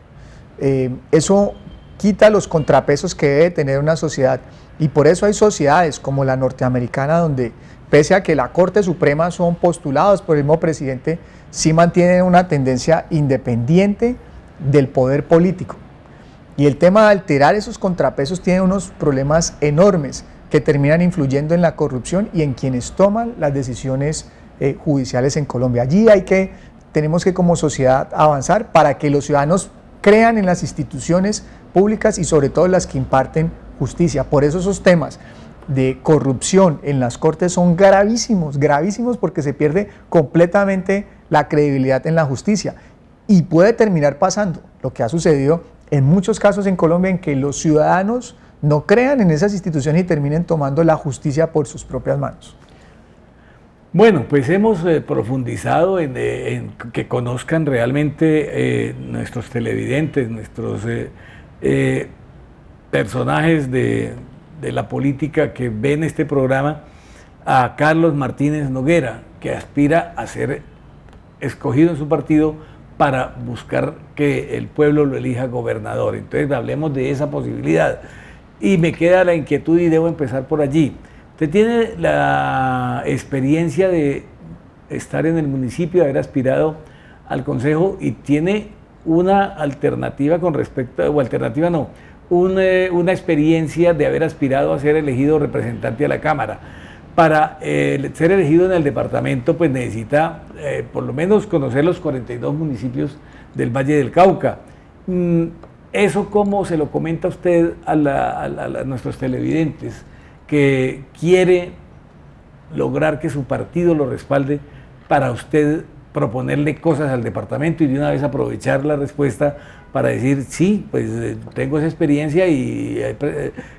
Eso quita los contrapesos que debe tener una sociedad. Y por eso hay sociedades como la norteamericana, donde pese a que la Corte Suprema son postulados por el mismo presidente, sí mantienen una tendencia independiente del poder político. Y el tema de alterar esos contrapesos tiene unos problemas enormes que terminan influyendo en la corrupción y en quienes toman las decisiones judiciales en Colombia. Allí tenemos que como sociedad avanzar para que los ciudadanos crean en las instituciones públicas y sobre todo las que imparten justicia. Por eso esos temas de corrupción en las cortes son gravísimos, gravísimos, porque se pierde completamente la credibilidad en la justicia y puede terminar pasando lo que ha sucedido en muchos casos en Colombia, en que los ciudadanos no crean en esas instituciones y terminen tomando la justicia por sus propias manos. Bueno, pues hemos profundizado en que conozcan realmente nuestros televidentes, nuestros personajes de la política que ven este programa, a Carlos Martínez Noguera, que aspira a ser escogido en su partido para buscar que el pueblo lo elija gobernador. Entonces hablemos de esa posibilidad. Y me queda la inquietud y debo empezar por allí. Usted tiene la experiencia de estar en el municipio, de haber aspirado al consejo y tiene una alternativa con respecto, o alternativa no, una experiencia de haber aspirado a ser elegido representante a la Cámara. Para ser elegido en el departamento, pues necesita por lo menos conocer los 42 municipios del Valle del Cauca. ¿Eso cómo se lo comenta usted a nuestros televidentes, que quiere lograr que su partido lo respalde para usted proponerle cosas al departamento y de una vez aprovechar la respuesta para decir, sí, pues tengo esa experiencia y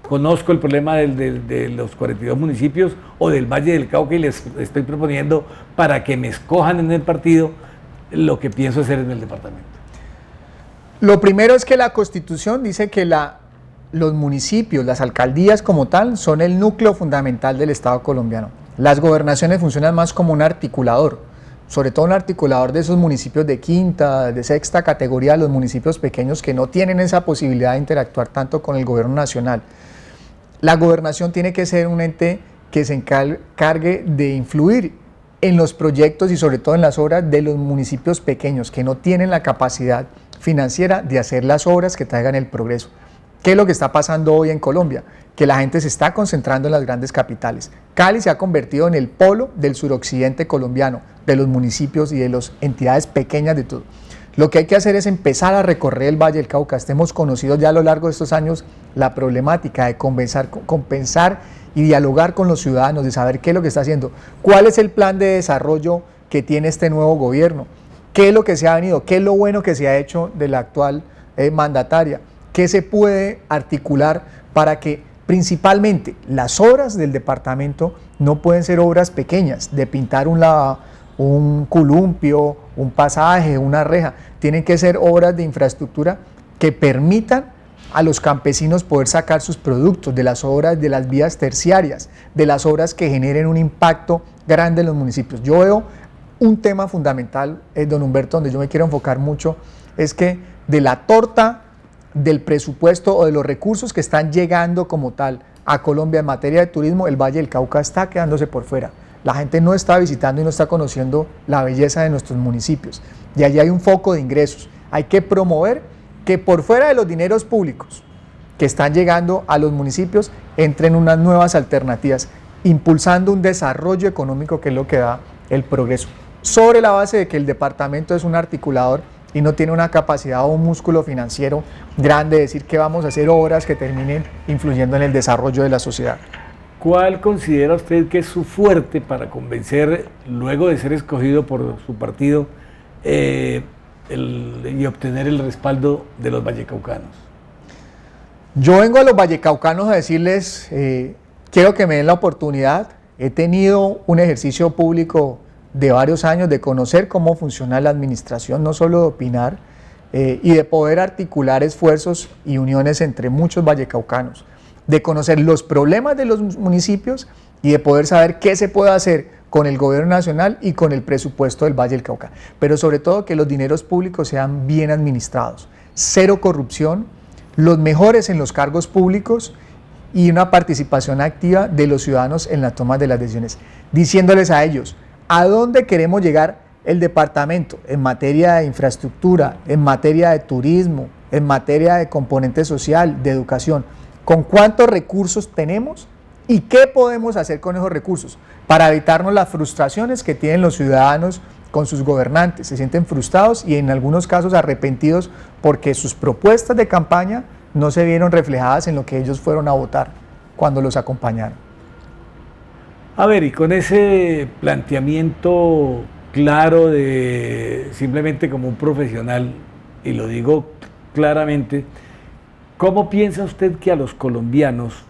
conozco el problema de los 42 municipios o del Valle del Cauca y les estoy proponiendo para que me escojan en el partido lo que pienso hacer en el departamento? Lo primero es que la Constitución dice que los municipios, las alcaldías como tal, son el núcleo fundamental del Estado colombiano. Las gobernaciones funcionan más como un articulador, sobre todo un articulador de esos municipios de quinta, de sexta categoría, los municipios pequeños que no tienen esa posibilidad de interactuar tanto con el gobierno nacional. La gobernación tiene que ser un ente que se encargue de influir en los proyectos y sobre todo en las obras de los municipios pequeños que no tienen la capacidad financiera de hacer las obras que traigan el progreso. ¿Qué es lo que está pasando hoy en Colombia? Que la gente se está concentrando en las grandes capitales. Cali se ha convertido en el polo del suroccidente colombiano, de los municipios y de las entidades pequeñas de todo. Lo que hay que hacer es empezar a recorrer el Valle del Cauca. Hemos conocido ya a lo largo de estos años la problemática de compensar y dialogar con los ciudadanos, de saber qué es lo que está haciendo, cuál es el plan de desarrollo que tiene este nuevo gobierno, qué es lo que se ha venido, qué es lo bueno que se ha hecho de la actual mandataria, qué se puede articular para que principalmente las obras del departamento no pueden ser obras pequeñas, de pintar un columpio, un pasaje, una reja, tienen que ser obras de infraestructura que permitan a los campesinos poder sacar sus productos, de las obras de las vías terciarias, de las obras que generen un impacto grande en los municipios. Yo veo un tema fundamental, don Humberto, donde yo me quiero enfocar mucho, es que de la torta del presupuesto o de los recursos que están llegando como tal a Colombia en materia de turismo, el Valle del Cauca está quedándose por fuera. La gente no está visitando y no está conociendo la belleza de nuestros municipios. Y allí hay un foco de ingresos. Hay que promover que por fuera de los dineros públicos que están llegando a los municipios entren unas nuevas alternativas, impulsando un desarrollo económico que es lo que da el progreso, sobre la base de que el departamento es un articulador y no tiene una capacidad o un músculo financiero grande de decir que vamos a hacer obras que terminen influyendo en el desarrollo de la sociedad. ¿Cuál considera usted que es su fuerte para convencer, luego de ser escogido por su partido, y obtener el respaldo de los vallecaucanos? Yo vengo a los vallecaucanos a decirles, quiero que me den la oportunidad. He tenido un ejercicio público de varios años de conocer cómo funciona la administración, no solo de opinar, y de poder articular esfuerzos y uniones entre muchos vallecaucanos, de conocer los problemas de los municipios y de poder saber qué se puede hacer con el gobierno nacional y con el presupuesto del Valle del Cauca, pero sobre todo que los dineros públicos sean bien administrados, cero corrupción, los mejores en los cargos públicos y una participación activa de los ciudadanos en la toma de las decisiones, diciéndoles a ellos a dónde queremos llegar el departamento en materia de infraestructura, en materia de turismo, en materia de componente social, de educación, con cuántos recursos tenemos y qué podemos hacer con esos recursos para evitarnos las frustraciones que tienen los ciudadanos con sus gobernantes. Se sienten frustrados y en algunos casos arrepentidos porque sus propuestas de campaña no se vieron reflejadas en lo que ellos fueron a votar cuando los acompañaron. A ver, y con ese planteamiento claro de simplemente como un profesional, y lo digo claramente, ¿cómo piensa usted que a los colombianos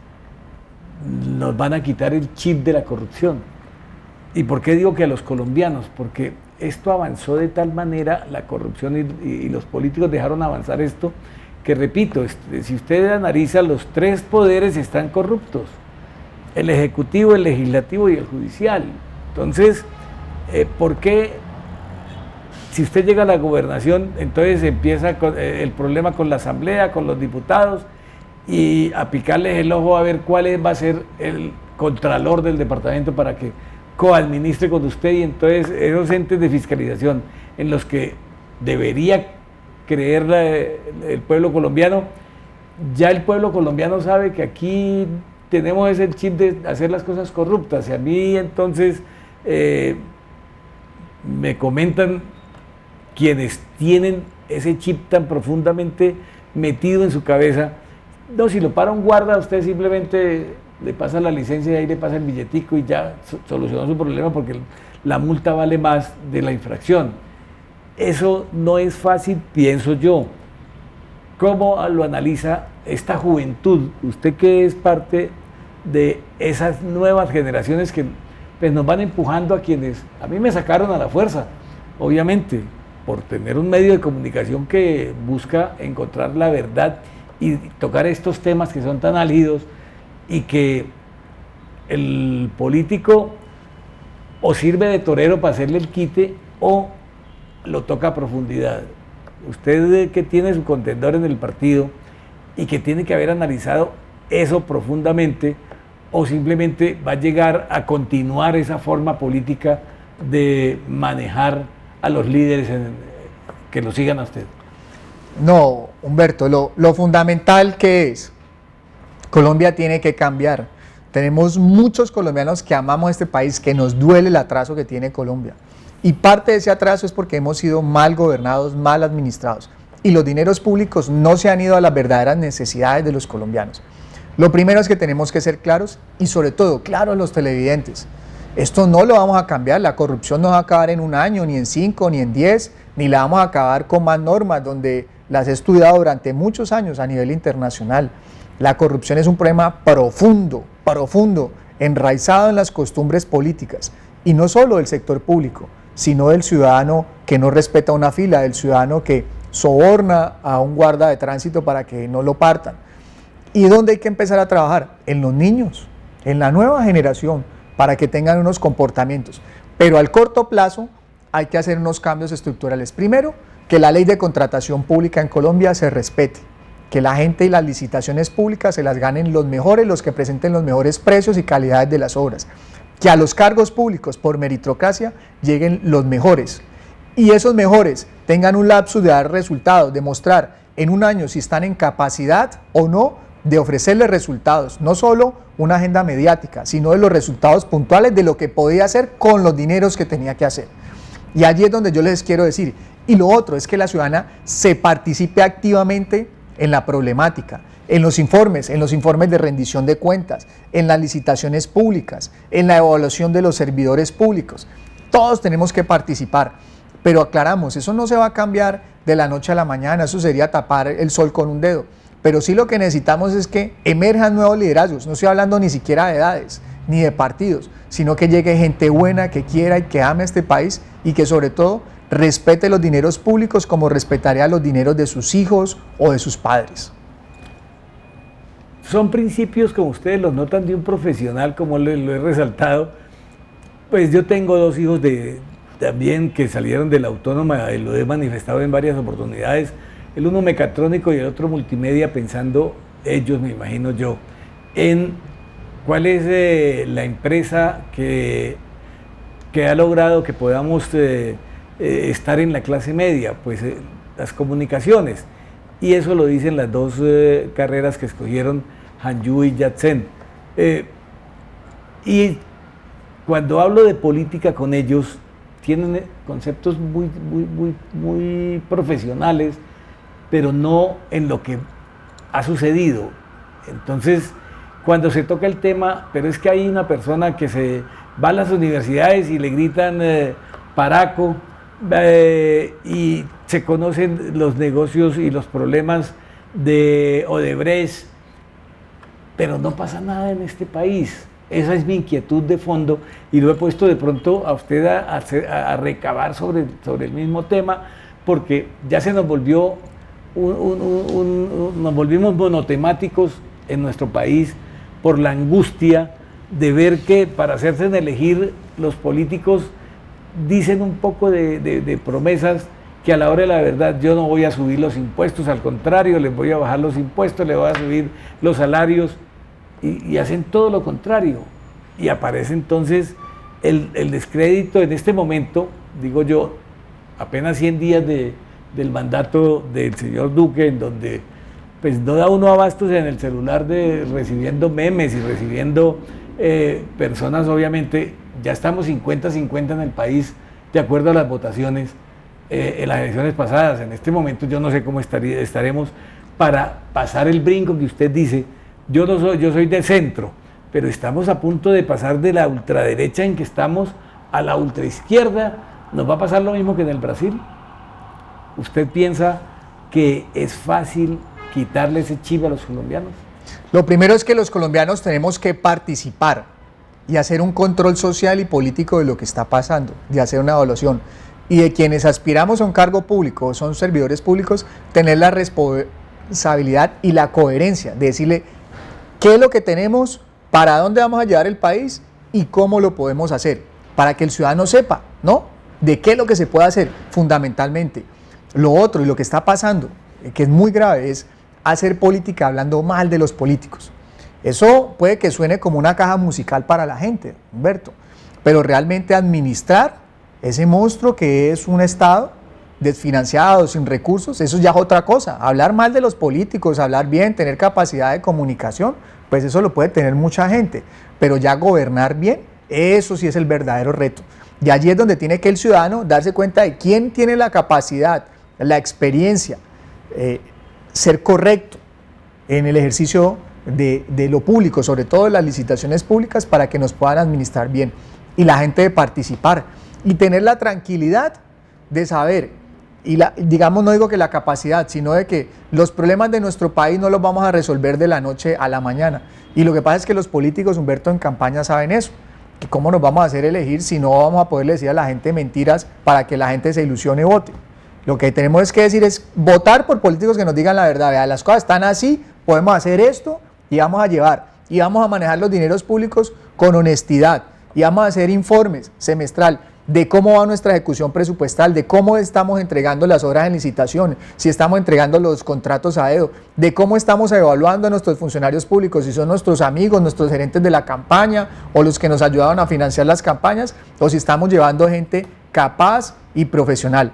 nos van a quitar el chip de la corrupción? ¿Y por qué digo que a los colombianos? Porque esto avanzó de tal manera, la corrupción y los políticos dejaron avanzar esto, que repito, si usted analiza, los tres poderes están corruptos: el ejecutivo, el legislativo y el judicial. Entonces, ¿por qué si usted llega a la gobernación, entonces empieza el problema con la asamblea, con los diputados, y a picarles el ojo a ver cuál va a ser el contralor del departamento para que coadministre con usted? Y entonces esos entes de fiscalización en los que debería creer el pueblo colombiano, ya el pueblo colombiano sabe que aquí tenemos ese chip de hacer las cosas corruptas. Y a mí entonces me comentan quienes tienen ese chip tan profundamente metido en su cabeza: no, si lo para un guarda, usted simplemente le pasa la licencia y ahí le pasa el billetico y ya solucionó su problema porque la multa vale más de la infracción. Eso no es fácil, pienso yo. ¿Cómo lo analiza esta juventud? Usted que es parte de esas nuevas generaciones que pues, nos van empujando a quienes a mí me sacaron a la fuerza, obviamente, por tener un medio de comunicación que busca encontrar la verdad y tocar estos temas que son tan álgidos, y que el político o sirve de torero para hacerle el quite o lo toca a profundidad. Usted que tiene su contendor en el partido y que tiene que haber analizado eso profundamente, o simplemente va a llegar a continuar esa forma política de manejar a los líderes que lo sigan a usted. No, Humberto, lo fundamental que es, Colombia tiene que cambiar. Tenemos muchos colombianos que amamos este país, que nos duele el atraso que tiene Colombia. Y parte de ese atraso es porque hemos sido mal gobernados, mal administrados. Y los dineros públicos no se han ido a las verdaderas necesidades de los colombianos. Lo primero es que tenemos que ser claros y sobre todo claros los televidentes. Esto no lo vamos a cambiar, la corrupción no va a acabar en un año, ni en 5, ni en 10, ni la vamos a acabar con más normas donde las he estudiado durante muchos años a nivel internacional. La corrupción es un problema profundo, enraizado en las costumbres políticas, y no solo del sector público, sino del ciudadano que no respeta una fila, del ciudadano que soborna a un guarda de tránsito para que no lo partan. ¿Y dónde hay que empezar a trabajar? En los niños, en la nueva generación, para que tengan unos comportamientos. Pero al corto plazo hay que hacer unos cambios estructurales. Primero, que la ley de contratación pública en Colombia se respete, que la gente y las licitaciones públicas se las ganen los mejores, los que presenten los mejores precios y calidades de las obras, que a los cargos públicos por meritocracia lleguen los mejores, y esos mejores tengan un lapsus de dar resultados, de mostrar en un año si están en capacidad o no de ofrecerles resultados, no solo una agenda mediática, sino de los resultados puntuales de lo que podía hacer con los dineros que tenía que hacer. Y allí es donde yo les quiero decir, y lo otro es que la ciudadana se participe activamente en la problemática, en los informes de rendición de cuentas, en las licitaciones públicas, en la evaluación de los servidores públicos. Todos tenemos que participar, pero aclaramos, eso no se va a cambiar de la noche a la mañana, eso sería tapar el sol con un dedo. Pero sí lo que necesitamos es que emerjan nuevos liderazgos, no estoy hablando ni siquiera de edades, ni de partidos, sino que llegue gente buena, que quiera y que ame este país y que sobre todo respete los dineros públicos como respetaría los dineros de sus hijos o de sus padres. Son principios como ustedes los notan de un profesional, como lo he resaltado. Pues yo tengo dos hijos también que salieron de la autónoma, y lo he manifestado en varias oportunidades. el uno mecatrónico y el otro multimedia, pensando ellos, me imagino yo, en cuál es la empresa que ha logrado que podamos estar en la clase media, pues las comunicaciones. Y eso lo dicen las dos carreras que escogieron, Hanyu y Yat-sen. Y cuando hablo de política con ellos, tienen conceptos muy profesionales, pero no en lo que ha sucedido. Entonces, cuando se toca el tema, pero es que hay una persona que se va a las universidades y le gritan paraco, y se conocen los negocios y los problemas de Odebrecht, pero no pasa nada en este país. Esa es mi inquietud de fondo y lo he puesto de pronto a usted a recabar sobre el mismo tema, porque ya se nos volvió nos volvimos monotemáticos en nuestro país por la angustia de ver que para hacerse elegir los políticos dicen un poco de promesas que a la hora de la verdad yo no voy a subir los impuestos, al contrario, les voy a bajar los impuestos, les voy a subir los salarios, y hacen todo lo contrario. Y aparece entonces el descrédito en este momento, digo yo, apenas 100 días del mandato del señor Duque, en donde pues no da uno abastos en el celular recibiendo memes y recibiendo personas. Obviamente ya estamos 50-50 en el país de acuerdo a las votaciones en las elecciones pasadas. En este momento yo no sé cómo estaremos para pasar el brinco que usted dice. Yo soy de centro, pero estamos a punto de pasar de la ultraderecha en que estamos a la ultraizquierda. ¿Nos va a pasar lo mismo que en el Brasil? ¿Usted piensa que es fácil quitarle ese chip a los colombianos? Lo primero es que los colombianos tenemos que participar y hacer un control social y político de lo que está pasando, de hacer una evaluación. Y de quienes aspiramos a un cargo público, son servidores públicos, tener la responsabilidad y la coherencia de decirle qué es lo que tenemos, para dónde vamos a llevar el país y cómo lo podemos hacer, para que el ciudadano sepa, ¿no?, de qué es lo que se puede hacer fundamentalmente. Lo otro, y lo que está pasando, que es muy grave, es hacer política hablando mal de los políticos. Eso puede que suene como una caja musical para la gente, Humberto, pero realmente administrar ese monstruo que es un Estado desfinanciado, sin recursos, eso ya es otra cosa. Hablar mal de los políticos, hablar bien, tener capacidad de comunicación, pues eso lo puede tener mucha gente, pero ya gobernar bien, eso sí es el verdadero reto. Y allí es donde tiene que el ciudadano darse cuenta de quién tiene la capacidad, la experiencia, ser correcto en el ejercicio de lo público, sobre todo en las licitaciones públicas, para que nos puedan administrar bien. Y la gente de participar y tener la tranquilidad de saber, y digamos, no digo que la capacidad, sino de que los problemas de nuestro país no los vamos a resolver de la noche a la mañana. Y lo que pasa es que los políticos, Humberto, en campaña saben eso, que cómo nos vamos a hacer elegir si no vamos a poder decir a la gente mentiras para que la gente se ilusione y vote. Lo que tenemos que decir es votar por políticos que nos digan la verdad. Vea, las cosas están así, podemos hacer esto y vamos a llevar, y vamos a manejar los dineros públicos con honestidad, y vamos a hacer informes semestral de cómo va nuestra ejecución presupuestal, de cómo estamos entregando las obras en licitación, si estamos entregando los contratos a dedo, de cómo estamos evaluando a nuestros funcionarios públicos, si son nuestros amigos, nuestros gerentes de la campaña o los que nos ayudaron a financiar las campañas, o si estamos llevando gente capaz y profesional.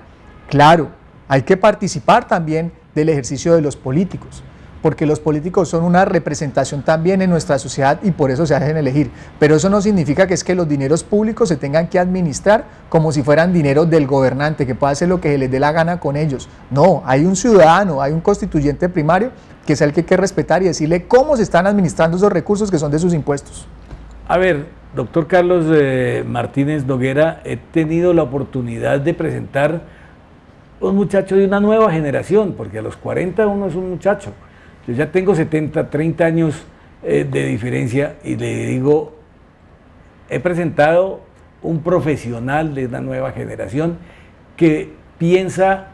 Claro, hay que participar también del ejercicio de los políticos, porque los políticos son una representación también en nuestra sociedad y por eso se hacen elegir. Pero eso no significa que es que los dineros públicos se tengan que administrar como si fueran dineros del gobernante, que pueda hacer lo que se les dé la gana con ellos. No, hay un ciudadano, hay un constituyente primario que es el que hay que respetar y decirle cómo se están administrando esos recursos que son de sus impuestos. A ver, doctor Carlos Martínez Noguera, he tenido la oportunidad de presentar un muchacho de una nueva generación, porque a los 40 uno es un muchacho. Yo ya tengo 30 años de diferencia y le digo, he presentado un profesional de una nueva generación que piensa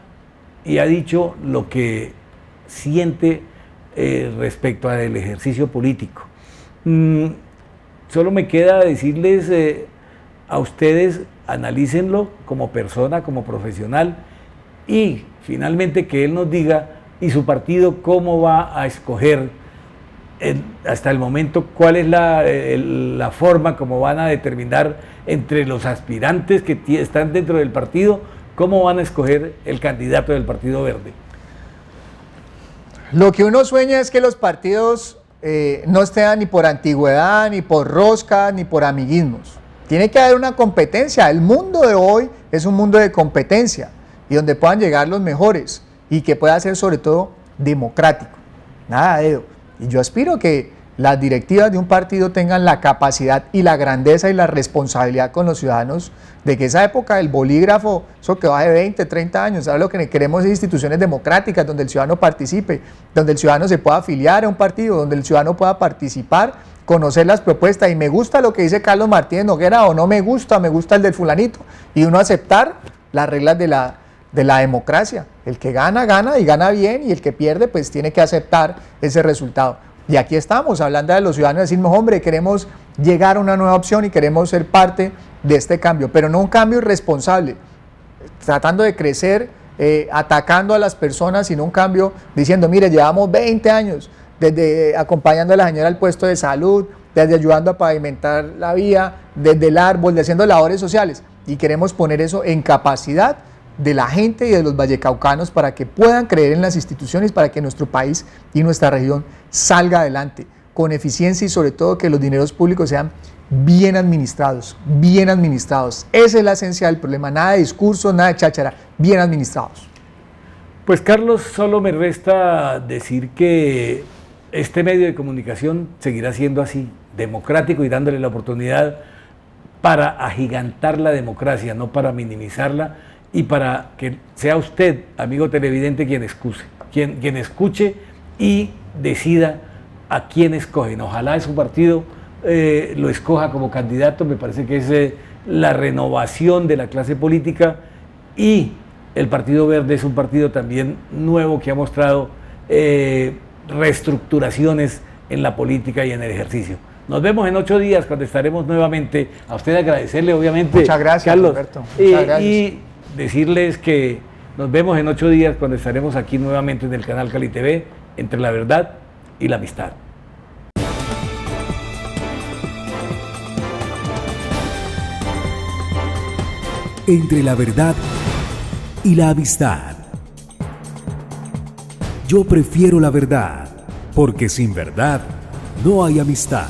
y ha dicho lo que siente respecto al ejercicio político. Solo me queda decirles a ustedes, analícenlo como persona, como profesional, y finalmente que él nos diga y su partido cómo va a escoger hasta el momento, cuál es la forma como van a determinar entre los aspirantes que están dentro del partido, cómo van a escoger el candidato del Partido Verde. Lo que uno sueña es que los partidos no estén ni por antigüedad, ni por rosca, ni por amiguismos. Tiene que haber una competencia. El mundo de hoy es un mundo de competencia y donde puedan llegar los mejores y que pueda ser sobre todo democrático. Nada de eso. Y yo aspiro que las directivas de un partido tengan la capacidad y la grandeza y la responsabilidad con los ciudadanos de que esa época del bolígrafo, eso que va de 20, 30 años, ahora lo que queremos es instituciones democráticas donde el ciudadano participe, donde el ciudadano se pueda afiliar a un partido, donde el ciudadano pueda participar, conocer las propuestas y me gusta lo que dice Carlos Martínez Noguera o no me gusta el del fulanito y uno aceptar las reglas de la democracia. El que gana, gana y gana bien y el que pierde pues tiene que aceptar ese resultado. Y aquí estamos hablando de los ciudadanos, decimos, hombre, queremos llegar a una nueva opción y queremos ser parte de este cambio, pero no un cambio irresponsable, tratando de crecer, atacando a las personas, sino un cambio diciendo, mire, llevamos 20 años desde acompañando a la señora al puesto de salud, desde ayudando a pavimentar la vía, desde el árbol, de haciendo labores sociales, y queremos poner eso en capacidad de la gente y de los vallecaucanos para que puedan creer en las instituciones, para que nuestro país y nuestra región salga adelante con eficiencia y sobre todo que los dineros públicos sean bien administrados, bien administrados. Esa es la esencia del problema, nada de discurso, nada de cháchara, bien administrados. Pues Carlos, solo me resta decir que este medio de comunicación seguirá siendo así, democrático y dándole la oportunidad para agigantar la democracia, no para minimizarla, y para que sea usted, amigo televidente, quien escuche y decida a quién escogen. Ojalá su partido lo escoja como candidato, me parece que es la renovación de la clase política, y el Partido Verde es un partido también nuevo que ha mostrado reestructuraciones en la política y en el ejercicio. Nos vemos en 8 días cuando estaremos nuevamente. A usted agradecerle, obviamente. Muchas gracias, Carlos, Alberto. Muchas gracias. Y decirles que nos vemos en 8 días cuando estaremos aquí nuevamente en el canal Cali TV, entre la verdad y la amistad. Entre la verdad y la amistad. Yo prefiero la verdad, porque sin verdad no hay amistad.